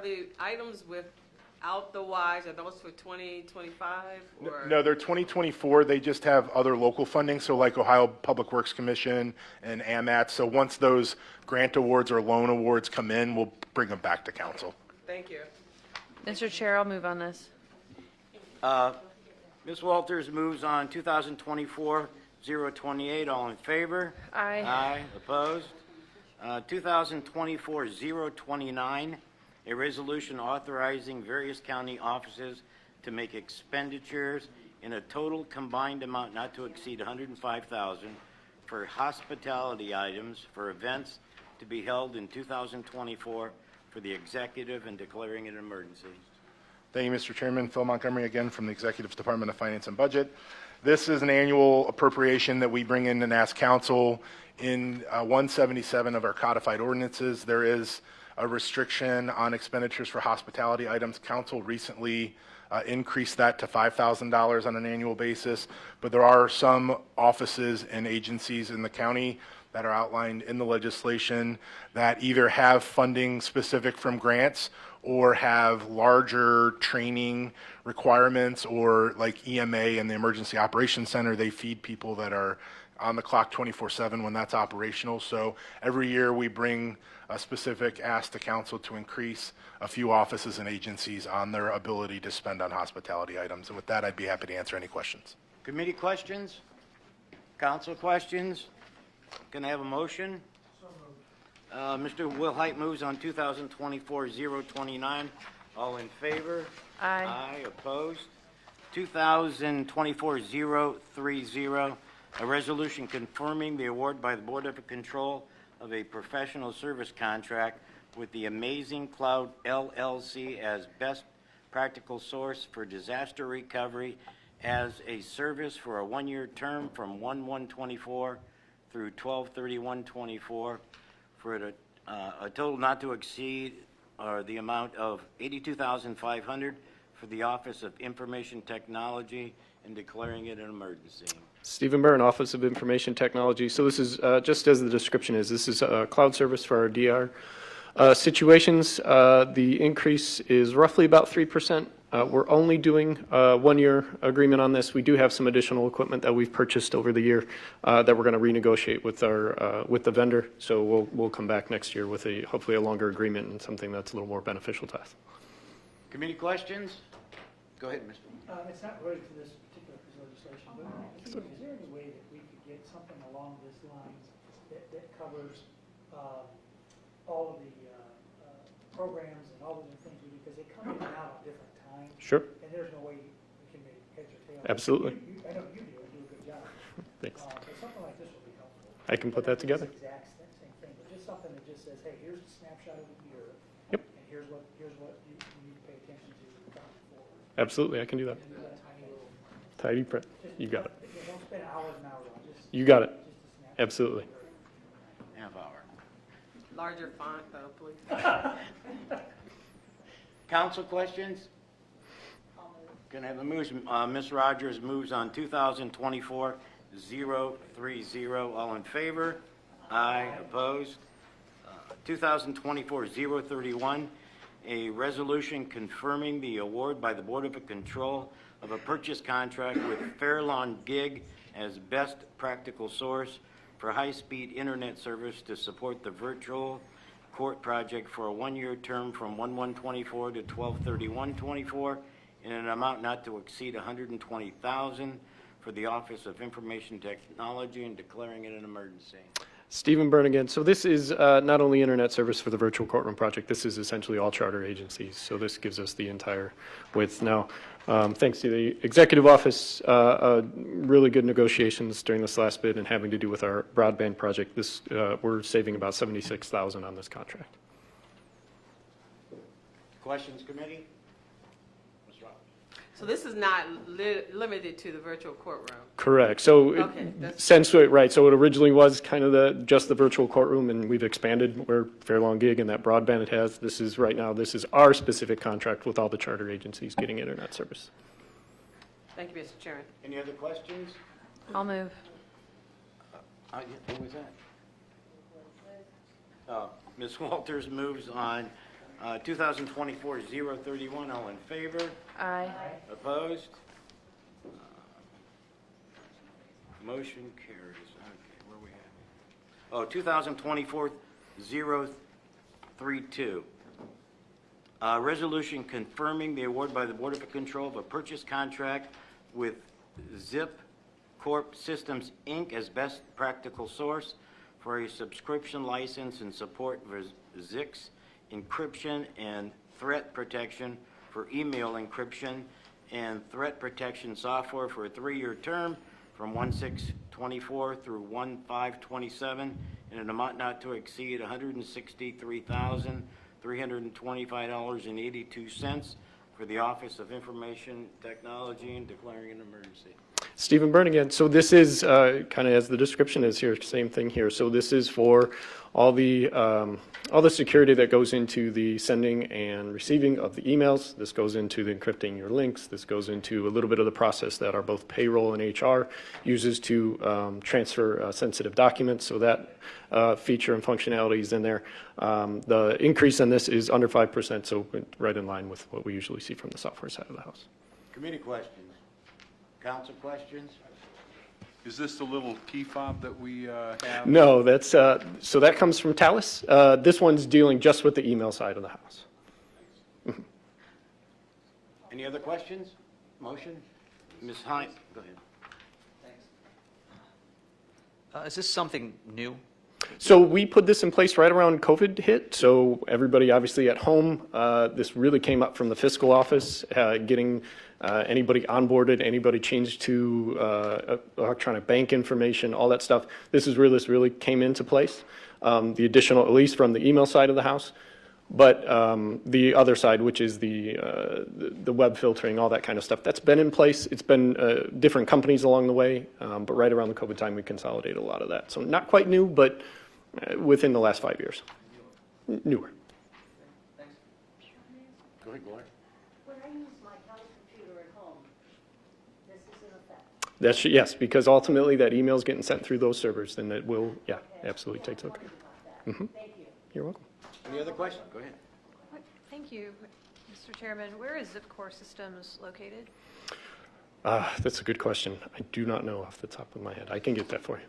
the items without the Ys, are those for 2025 or? No, they're 2024. They just have other local funding, so like Ohio Public Works Commission and AMAT. So once those grant awards or loan awards come in, we'll bring them back to council. Thank you. Mr. Chair, I'll move on this. Ms. Walters moves on 2024-028. All in favor? Aye. Aye. Opposed? 2024-029, a resolution authorizing various county offices to make expenditures in a total combined amount not to exceed $105,000 for hospitality items for events to be held in 2024 for the executive and declaring it an emergency. Thank you, Mr. Chairman. Phil Montgomery again from the Executive's Department of Finance and Budget. This is an annual appropriation that we bring in and ask council. In 177 of our codified ordinances, there is a restriction on expenditures for hospitality items. Council recently increased that to $5,000 on an annual basis, but there are some offices and agencies in the county that are outlined in the legislation that either have funding specific from grants or have larger training requirements, or like EMA and the Emergency Operations Center, they feed people that are on the clock 24/7 when that's operational. So every year we bring a specific ask to council to increase a few offices and agencies on their ability to spend on hospitality items. And with that, I'd be happy to answer any questions. Committee questions? Council questions? Can I have a motion? Mr. Wilhite moves on 2024-029. All in favor? Aye. Aye. Opposed? 2024-030, A resolution confirming the award by the Board of Control of a professional service contract with the Amazing Cloud LLC as best practical source for disaster recovery as a service for a one-year term from 1/1/24 through 12/31/24 for a total not to exceed the amount of $82,500 for the Office of Information Technology and declaring it an emergency. Stephen Byrne, Office of Information Technology. So this is, just as the description is, this is a cloud service for our DR situations. The increase is roughly about 3%. We're only doing a one-year agreement on this. We do have some additional equipment that we've purchased over the year that we're going to renegotiate with with the vendor. So we'll come back next year with hopefully a longer agreement and something that's a little more beneficial to us. Committee questions? Go ahead, Mr. It's not related to this particular piece of legislation, but is there any way that we could get something along this lines that covers all of the programs and all of the things we do, because they come in and out at different times? Sure. And there's no way we can make heads or tails. Absolutely. I know you do, and do a good job. Thanks. But something like this would be helpful. I can put that together. Not the exact same thing, but just something that just says, hey, here's a snapshot of the year. Yep. And here's what you need to pay attention to going forward. Absolutely, I can do that. And do that tiny little. Tidy print. You got it. Don't spend hours and hours on it. Just You got it. just a snapshot. Absolutely. Half hour. Larger font, though, please. Council questions? Can I have a motion? Ms. Rogers moves on 2024-030. All in favor? Aye. Opposed? 2024-031, a resolution confirming the award by the Board of Control of a purchase contract with Fairlawn Gig as best practical source for high-speed internet service to support the virtual court project for a one-year term from 1/1/24 to 12/31/24 in an amount not to exceed $120,000 for the Office of Information Technology and declaring it an emergency. Stephen Byrne again. So this is not only internet service for the virtual courtroom project, this is essentially all charter agencies. So this gives us the entire width. Now, thanks to the executive office, really good negotiations during this last bid and having to do with our broadband project. This we're saving about $76,000 on this contract. Questions, committee? Ms. Roberts? So this is not limited to the virtual courtroom? Correct. So Okay, right. So it originally was kind of just the virtual courtroom, and we've expanded where Fairlawn Gig and that broadband it has. This is right now. This is our specific contract with all the charter agencies getting internet service. Thank you, Mr. Chairman. Any other questions? I'll move. Who was that? Ms. Walters moves on 2024-031. All in favor? Aye. Opposed? Motion carries. Okay, where we at? Oh, 2024-032. Resolution confirming the award by the Board of Control of a purchase contract with Zip Corp Systems, Inc. as best practical source for a subscription license and support for Zix encryption and threat protection for email encryption and threat protection software for a 3-year term from 1/6/24 through 1/5/27 in an amount not to exceed $163,325.82 for the Office of Information Technology and declaring an emergency. Stephen Byrne again. So this is kind of as the description is here, same thing here. So this is for all the security that goes into the sending and receiving of the emails. This goes into the encrypting your links. This goes into a little bit of the process that our both payroll and HR uses to transfer sensitive documents. So that feature and functionality is in there. The increase on this is under 5%, so right in line with what we usually see from the software side of the house. Committee questions? Council questions? Is this the little key fob that we have? No, that's so that comes from Talus. This one's dealing just with the email side of the house. Any other questions? Motion? Ms. Hines, go ahead. Is this something new? So we put this in place right around COVID hit. So everybody obviously at home, this really came up from the fiscal office, getting anybody onboarded, anybody changed to electronic bank information, all that stuff. This really came into place. The additional, at least from the email side of the house, but the other side, which is the web filtering, all that kind of stuff, that's been in place. It's been different companies along the way, but right around the COVID time, we consolidated a lot of that. So not quite new, but within the last 5 years, newer. Go ahead, Gloria. When I use my county computer at home, this is in effect. That's, yes, because ultimately that email is getting sent through those servers, then it will, yeah, absolutely take a look. Mm-hmm. Thank you. You're welcome. Any other questions? Go ahead. Thank you, Mr. Chairman. Where is Zipcore Systems located? That's a good question. I do not know off the top of my head. I can get that for you.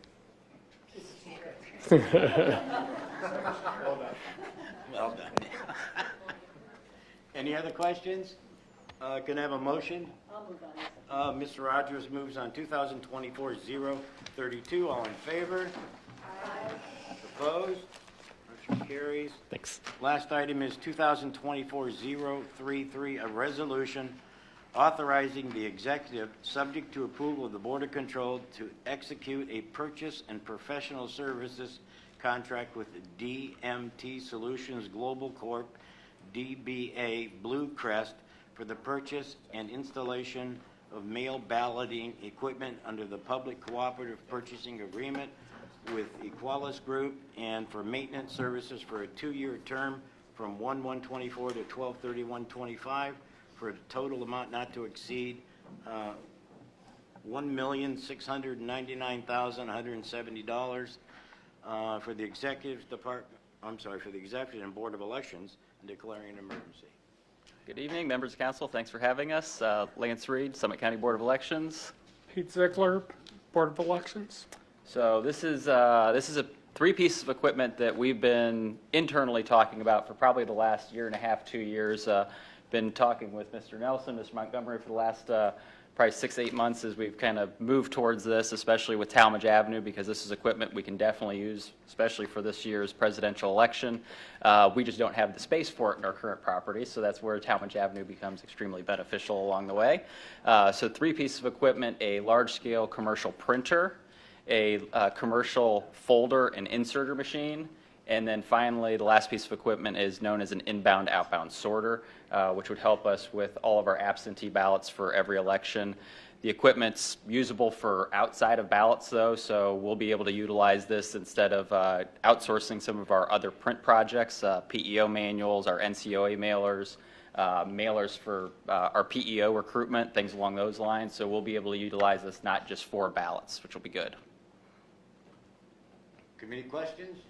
Well done. Any other questions? Can I have a motion? I'll move on this. Mr. Rogers moves on 2024-032. All in favor? Aye. Opposed? Motion carries. Thanks. Last item is 2024-033, a resolution authorizing the executive, subject to approval of the Board of Control, to execute a purchase and professional services contract with DMT Solutions Global Corp., DBA Blue Crest, for the purchase and installation of mail balloting equipment under the Public Cooperative Purchasing Agreement with Equalis Group, and for maintenance services for a 2-year term from 1/1/24 to 12/31/25 for a total amount not to exceed $1,699,170 for the Executive Department, for the Executive and Board of Elections, and declaring an emergency. Good evening, members of council. Thanks for having us. Lance Reed, Summit County Board of Elections. Pete Ziegler, Board of Elections. So this is a 3 pieces of equipment that we've been internally talking about for probably the last 1.5 to 2 years. Been talking with Mr. Nelson, Mr. Montgomery for the last probably 6-8 months as we've kind of moved towards this, especially with Talmadge Avenue, because this is equipment we can definitely use, especially for this year's presidential election. We just don't have the space for it in our current property, so that's where Talmadge Avenue becomes extremely beneficial along the way. So 3 pieces of equipment: a large-scale commercial printer, a commercial folder and inserter machine, and then finally the last piece of equipment is known as an inbound-outbound sorter, which would help us with all of our absentee ballots for every election. The equipment's usable for outside of ballots, though, so we'll be able to utilize this instead of outsourcing some of our other print projects, PEO manuals, our NCOA mailers, mailers for our PEO recruitment, things along those lines. So we'll be able to utilize this not just for ballots, which will be good. Committee questions?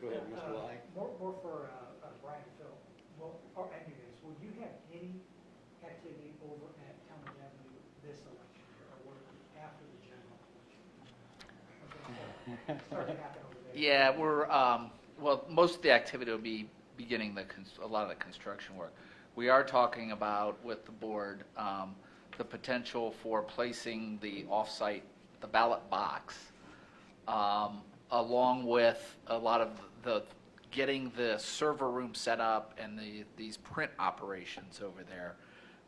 Go ahead, Mr. Lai. More for Brian and Phil. Well, or and you guys, will you have any activity over at Talmadge Avenue this election year, or will it be after the general election? Start to happen over there. Yeah, we're, well, most of the activity will be beginning a lot of the construction work. We are talking about, with the board, the potential for placing the off-site, the ballot box, along with a lot of the getting the server room set up and these print operations over there.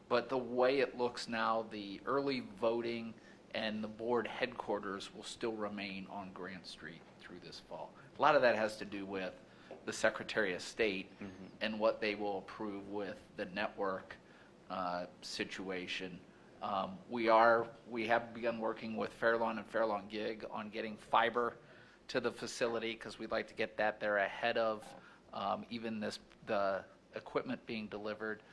But the way it looks now, the early voting and the board headquarters will still remain on Grant Street through this fall. A lot of that has to do with the Secretary of State and what they will approve with the network situation. We have begun working with Fairlawn and Fairlawn Gig on getting fiber to the facility, because we'd like to get that there ahead of even the equipment being delivered.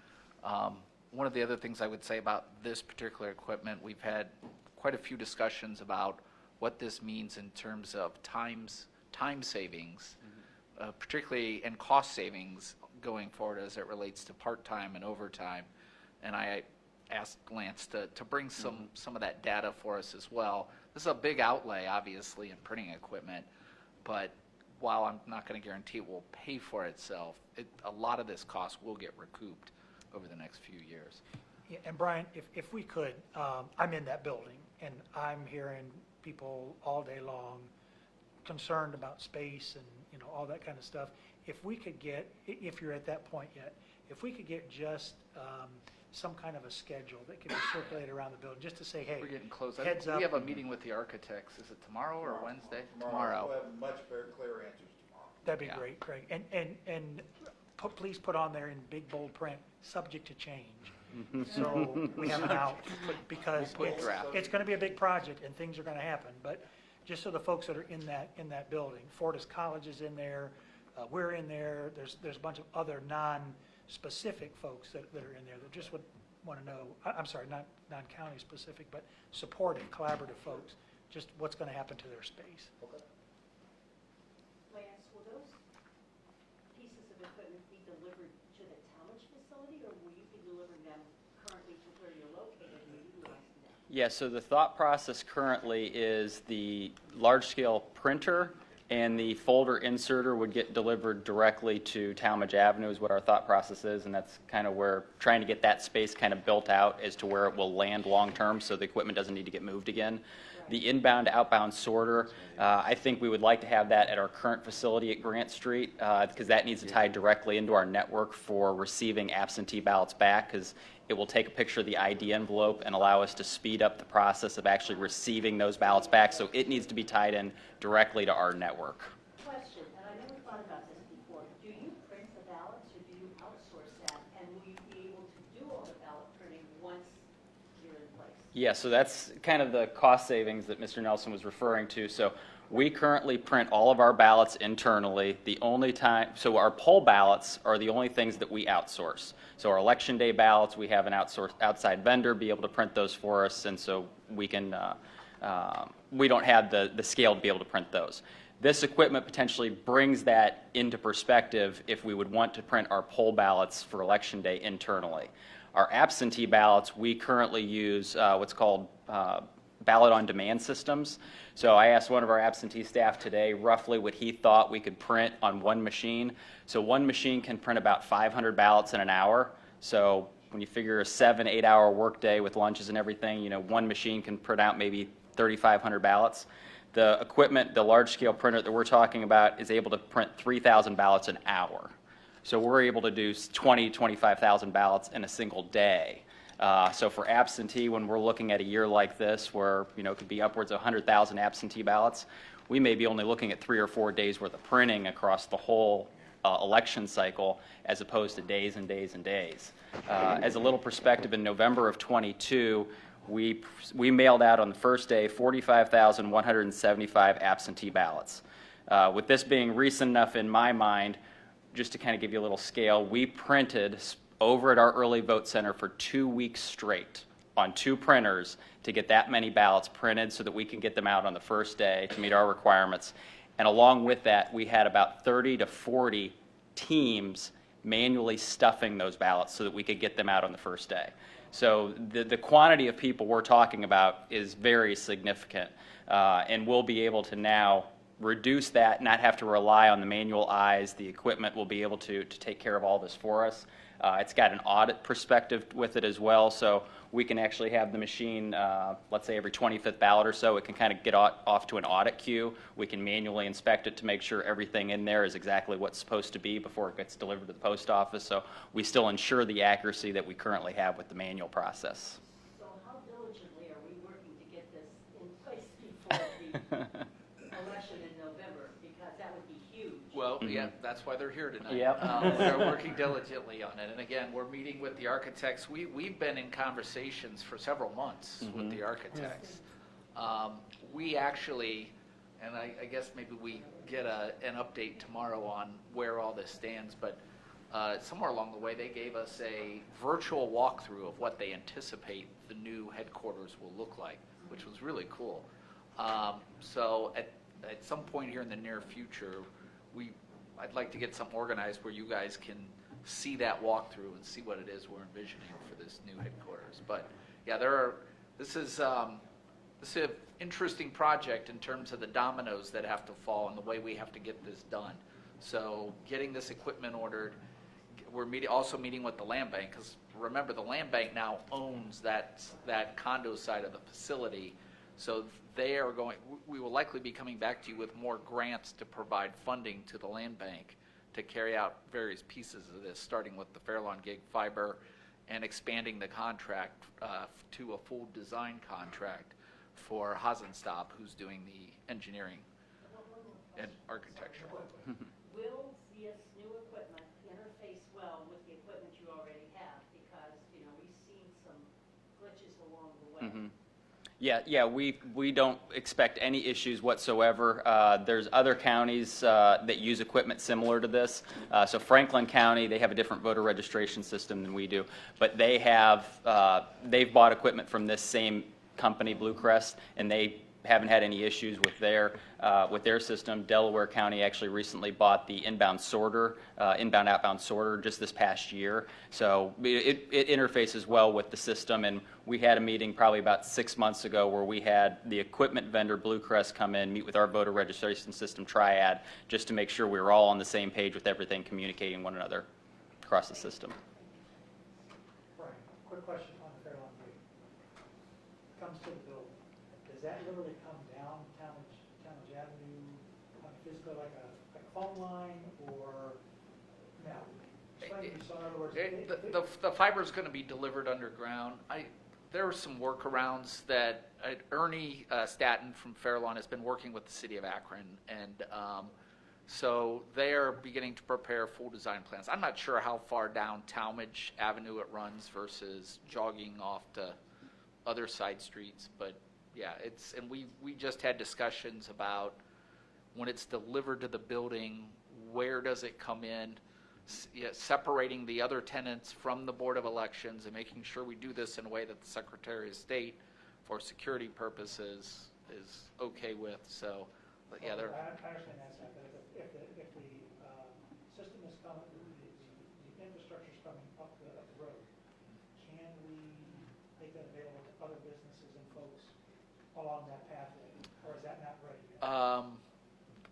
One of the other things I would say about this particular equipment, we've had quite a few discussions about what this means in terms of time savings, particularly, and cost savings going forward as it relates to part-time and overtime. And I asked Lance to bring some of that data for us as well. This is a big outlay, obviously, in printing equipment, but while I'm not going to guarantee it will pay for itself, a lot of this cost will get recouped over the next few years. Yeah, and Brian, if we could, I'm in that building, and I'm hearing people all day long concerned about space and, you know, all that kind of stuff. If we could get, if you're at that point yet, if we could get just some kind of a schedule that could be circulated around the building, just to say, hey, We're getting close. heads up. We have a meeting with the architects. Is it tomorrow or Wednesday? Tomorrow. We'll have much clearer answers tomorrow. That'd be Yeah. great, Craig. And please put on there in big bold print, subject to change. So we have an out, because We'll put draft. it's going to be a big project and things are going to happen. But just so the folks that are in that building, Fortis College is in there, we're in there, there's a bunch of other non-specific folks that are in there that just would want to know, I'm sorry, not non-county specific, but supportive, collaborative folks, just what's going to happen to their space. Lance, will those pieces of equipment be delivered to the Talmadge facility, or will you be delivering them currently to where you're located and utilizing them? Yeah, so the thought process currently is the large-scale printer and the folder inserter would get delivered directly to Talmadge Avenue is what our thought process is, and that's kind of where, trying to get that space kind of built out as to where it will land long-term so the equipment doesn't need to get moved again. The inbound, outbound sorter, I think we would like to have that at our current facility at Grant Street because that needs to tie directly into our network for receiving absentee ballots back, because it will take a picture of the ID envelope and allow us to speed up the process of actually receiving those ballots back. So it needs to be tied in directly to our network. Question, and I never thought about this before. Do you print the ballots, or do you outsource that? And will you be able to do all the ballot printing once you're in place? Yeah, so that's kind of the cost savings that Mr. Nelson was referring to. So we currently print all of our ballots internally. The only time, so our poll ballots are the only things that we outsource. So our election day ballots, we have an outside vendor be able to print those for us, and so we can, we don't have the scale to be able to print those. This equipment potentially brings that into perspective if we would want to print our poll ballots for election day internally. Our absentee ballots, we currently use what's called ballot on demand systems. So I asked one of our absentee staff today roughly what he thought we could print on one machine. So one machine can print about 500 ballots in an hour. So when you figure a 7-8 hour workday with lunches and everything, you know, one machine can print out maybe 3,500 ballots. The equipment, the large scale printer that we're talking about, is able to print 3,000 ballots an hour. So we're able to do 25,000 ballots in a single day. So for absentee, when we're looking at a year like this, where, you know, it could be upwards of 100,000 absentee ballots, we may be only looking at 3 or 4 days worth of printing across the whole election cycle, as opposed to days and days and days. As a little perspective, in November of 22, we mailed out on the first day 45,175 absentee ballots. With this being recent enough in my mind, just to kind of give you a little scale, we printed over at our early vote center for 2 weeks straight on 2 printers to get that many ballots printed so that we can get them out on the first day to meet our requirements. And along with that, we had about 30 to 40 teams manually stuffing those ballots so that we could get them out on the first day. So the quantity of people we're talking about is very significant, and we'll be able to now reduce that, not have to rely on the manual eyes. The equipment will be able to take care of all this for us. It's got an audit perspective with it as well, so we can actually have the machine, let's say every 25th ballot or so, it can kind of get off to an audit queue. We can manually inspect it to make sure everything in there is exactly what's supposed to be before it gets delivered to the post office, so we still ensure the accuracy that we currently have with the manual process. So how diligently are we working to get this in place before the election in November? Because that would be huge. Well, yeah, that's why they're here tonight. Yep. They're working diligently on it. And again, we're meeting with the architects. We've been in conversations for several months with the architects. We actually, and I guess maybe we get an update tomorrow on where all this stands, but somewhere along the way, they gave us a virtual walkthrough of what they anticipate the new headquarters will look like, which was really cool. So at some point here in the near future, I'd like to get something organized where you guys can see that walkthrough and see what it is we're envisioning for this new headquarters. But yeah, this is an interesting project in terms of the dominoes that have to fall and the way we have to get this done. So getting this equipment ordered, we're also meeting with the land bank, because remember, the land bank now owns that condo side of the facility. So they are going, we will likely be coming back to you with more grants to provide funding to the land bank to carry out various pieces of this, starting with the Fairlawn Gig Fiber and expanding the contract to a full design contract for Hasenstaub, who's doing the engineering and architecture. Will this new equipment interface well with the equipment you already have? Because, we've seen some glitches along the way. Yeah, we don't expect any issues whatsoever. There's other counties that use equipment similar to this. So Franklin County, they have a different voter registration system than we do, but they've bought equipment from this same company, Blue Crest, and they haven't had any issues with their system. Delaware County actually recently bought the inbound outbound sorter just this past year. So it interfaces well with the system, and we had a meeting probably about 6 months ago where we had the equipment vendor Blue Crest come in, meet with our voter registration system Triad, just to make sure we were all on the same page with everything, communicating one another across the system. Brian, quick question on the Fairlawn Gate. Comes to the building. Does that literally come down Talmadge Avenue, physically like a phone line, or now? Explain to me, so in other words, The fiber is going to be delivered underground. There are some workarounds that Ernie Staton from Fairlawn has been working with the city of Akron, and so they are beginning to prepare full design plans. I'm not sure how far down Talmadge Avenue it runs versus jogging off to other side streets, but yeah, and we just had discussions about when it's delivered to the building, where does it come in, separating the other tenants from the Board of Elections and making sure we do this in a way that the Secretary of State, for security purposes, is okay with. So, but yeah, I understand that side, but if the system is coming, the infrastructure is coming up the road, can we make that available to other businesses and folks along that pathway, or is that not ready yet?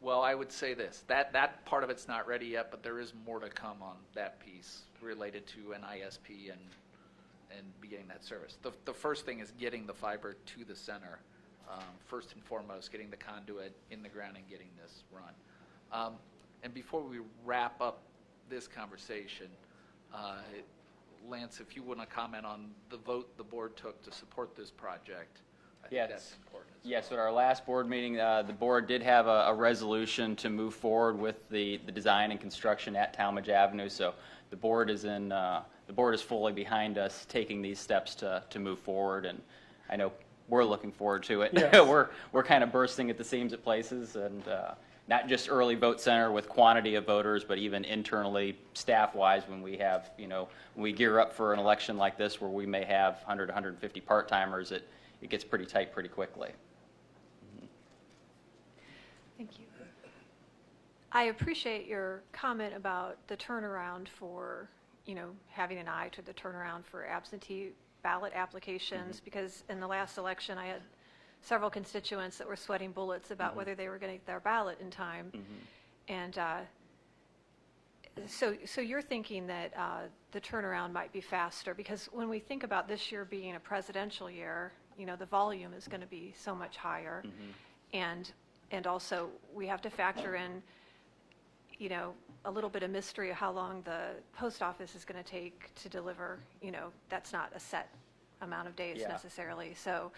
Well, I would say this, that part of it's not ready yet, but there is more to come on that piece related to an ISP and beginning that service. The first thing is getting the fiber to the center, first and foremost, getting the conduit in the ground and getting this run. And before we wrap up this conversation, Lance, if you want to comment on the vote the board took to support this project, I think that's important. Yes, at our last board meeting, the board did have a resolution to move forward with the design and construction at Talmadge Avenue. So the board is fully behind us taking these steps to move forward, and I know we're looking forward to it. Yes. We're kind of bursting at the seams at places, and not just early vote center with quantity of voters, but even internally, staff-wise, when we have, when we gear up for an election like this where we may have 100, 150 part-timers, it gets pretty tight pretty quickly. Thank you. I appreciate your comment about the turnaround for, having an eye to the turnaround for absentee ballot applications, because in the last election, I had several constituents that were sweating bullets about whether they were going to get their ballot in time. And so you're thinking that the turnaround might be faster, because when we think about this year being a presidential year, the volume is going to be so much higher. And also we have to factor in, a little bit of mystery of how long the post office is going to take to deliver. That's not a set amount of days necessarily. So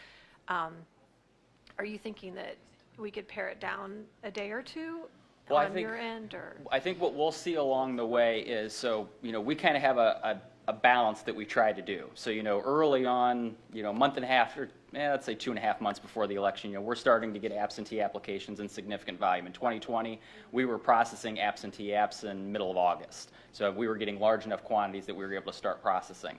are you thinking that we could pare it down a day or two on your end? Or I think what we'll see along the way is, we kind of have a balance that we try to do. So, early on, a month and a half, or let's say 2.5 months before the election, we're starting to get absentee applications in significant volume. In 2020, we were processing absentee apps in middle of August. So we were getting large enough quantities that we were able to start processing.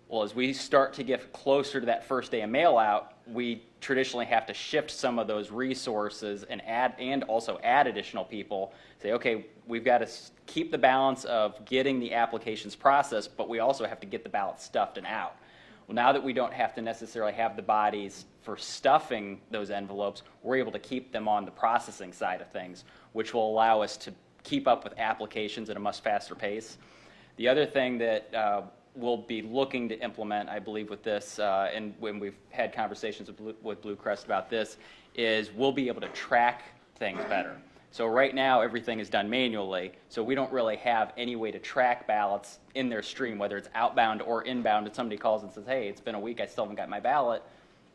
Well, as we start to get closer to that first day of mail out, we traditionally have to shift some of those resources and also add additional people. Say, okay, we've got to keep the balance of getting the applications processed, but we also have to get the ballots stuffed and out. Well, now that we don't have to necessarily have the bodies for stuffing those envelopes, we're able to keep them on the processing side of things, which will allow us to keep up with applications at a much faster pace. The other thing that we'll be looking to implement, I believe, with this, and when we've had conversations with Blue Crest about this, is we'll be able to track things better. So right now, everything is done manually, so we don't really have any way to track ballots in their stream, whether it's outbound or inbound, and somebody calls and says, hey, it's been a week, I still haven't got my ballot.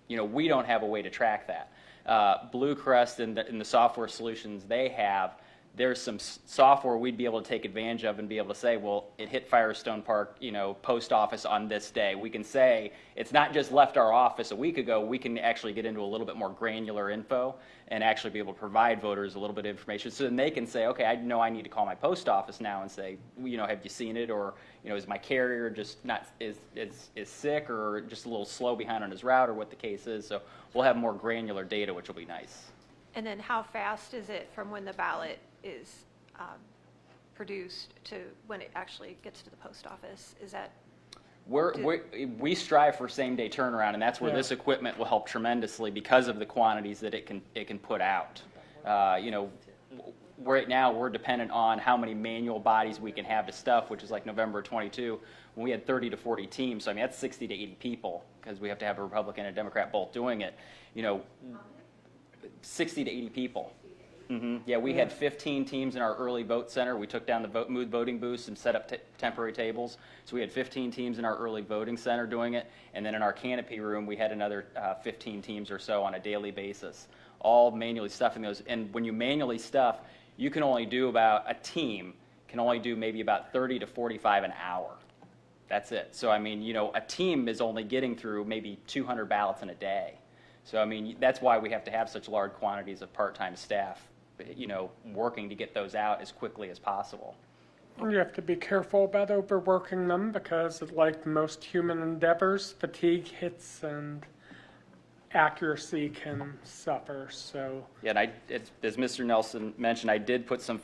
We don't have a way to track that. Blue Crest and the software solutions they have, there's some software we'd be able to take advantage of and be able to say, well, it hit Firestone Park, post office on this day. We can say it's not just left our office a week ago. We can actually get into a little bit more granular info and actually be able to provide voters a little bit of information. So then they can say, okay, I know I need to call my post office now and say, have you seen it? Or, is my carrier just not is sick or just a little slow behind on his route or what the case is. So we'll have more granular data, which will be nice. And then how fast is it from when the ballot is produced to when it actually gets to the post office? Is that? We strive for same-day turnaround, and that's where Yeah. this equipment will help tremendously because of the quantities that it can put out. Right now, we're dependent on how many manual bodies we can have to stuff, which is like November 22, when we had 30 to 40 teams. So, that's 60 to 80 people because we have to have a Republican and a Democrat both doing it. 60 to 80 people. Yeah, we had 15 teams in our early vote center. We took down the moved voting booths and set up temporary tables. So we had 15 teams in our early voting center doing it. And then in our canopy room, we had another 15 teams or so on a daily basis, all manually stuffing those. And when you manually stuff, you can only do a team can only do maybe about 30 to 45 an hour. That's it. So, a team is only getting through maybe 200 ballots in a day. So, that's why we have to have such large quantities of part-time staff, working to get those out as quickly as possible. You have to be careful about overworking them because, like most human endeavors, fatigue hits and accuracy can suffer. So Yeah, and as Mr. Nelson mentioned, I did put some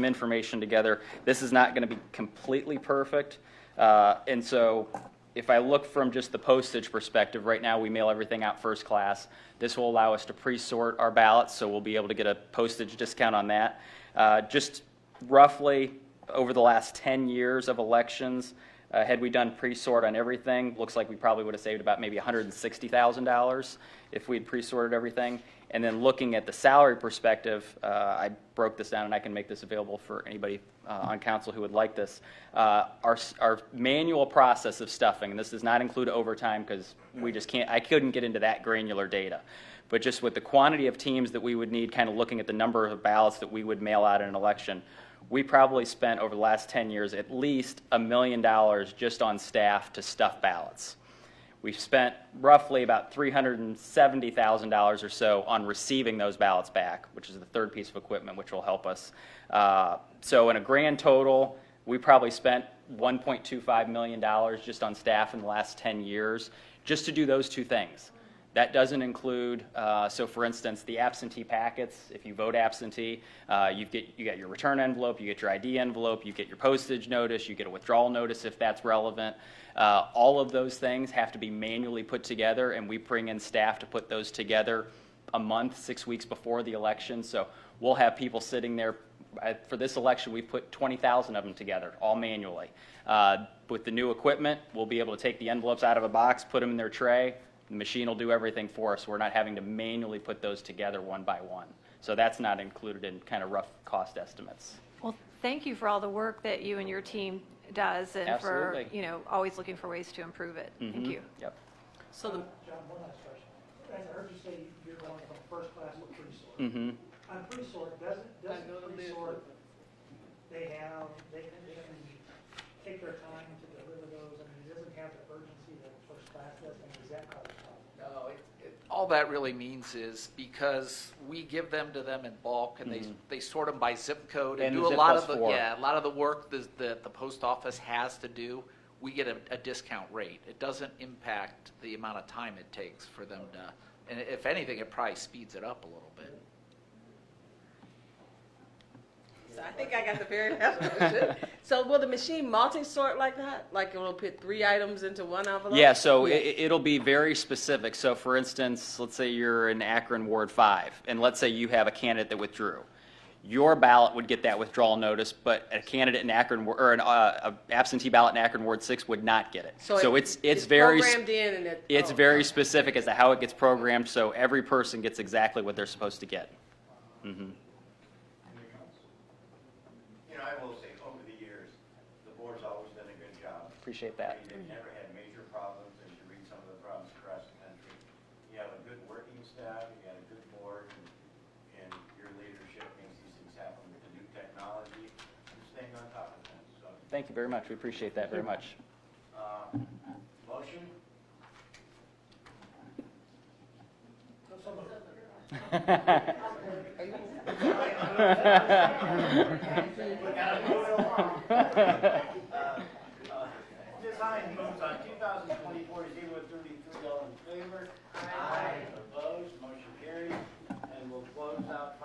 information together. This is not going to be completely perfect, and so if I look from just the postage perspective, right now we mail everything out first class. This will allow us to pre-sort our ballots, so we'll be able to get a postage discount on that. Just roughly over the last 10 years of elections, had we done pre-sort on everything, looks like we probably would have saved about maybe $160,000 if we'd pre-sorted everything. And then looking at the salary perspective, I broke this down and I can make this available for anybody on council who would like this. Our manual process of stuffing, and this does not include overtime because I couldn't get into that granular data. But just with the quantity of teams that we would need, kind of looking at the number of ballots that we would mail out in an election, we probably spent over the last 10 years at least $1 million just on staff to stuff ballots. We've spent roughly about $370,000 or so on receiving those ballots back, which is the third piece of equipment, which will help us. So in a grand total, we probably spent $1.25 million just on staff in the last 10 years just to do those two things. That doesn't include, so for instance, the absentee packets. If you vote absentee, you get your return envelope, you get your ID envelope, you get your postage notice, you get a withdrawal notice if that's relevant. All of those things have to be manually put together, and we bring in staff to put those together a month, 6 weeks before the election. So we'll have people sitting there. For this election, we put 20,000 of them together, all manually. With the new equipment, we'll be able to take the envelopes out of a box, put them in their tray. The machine will do everything for us. We're not having to manually put those together one by one. So that's not included in kind of rough cost estimates. Well, thank you for all the work that you and your team does and Absolutely. for, always looking for ways to improve it. Thank you. Yep. So John, one last question. As I heard you say, you're going from first class to pre-sort. On pre-sort, doesn't pre-sort, they can take their time to deliver those? It doesn't have the urgency that first class does, is that cause a problem? No, all that really means is because we give them to them in bulk and they sort them by zip code and And do the a zip lot plus of the four. a lot of the work that the post office has to do. We get a discount rate. It doesn't impact the amount of time it takes for them to, and if anything, it probably speeds it up a little bit. So I think I got the very last question. So will the machine multi-sort like that? Like it will put 3 items into one envelope? Yeah, so it'll be very specific. So for instance, let's say you're in Akron Ward 5, and let's say you have a candidate that withdrew. your ballot would get that withdrawal notice, but a candidate in Akron, or an absentee ballot in Akron Ward 6 would not get it. So it's very, programmed in and it. it's oh. very specific as to how it gets programmed, so every person gets exactly what they're supposed to get. Mhm. You know, I will say, over the years, the board's always done a good job. Appreciate that. They've never had major problems, as you read some of the problems across the country. You have a good working staff, you got a good board, and your leadership makes these things happen with the new technology, and staying on top of things, so. Thank you very much. We appreciate that very much. Motion? Ms. Hines moves on 2024-033, all in favor? Aye. Opposed, motion carries, and we'll close out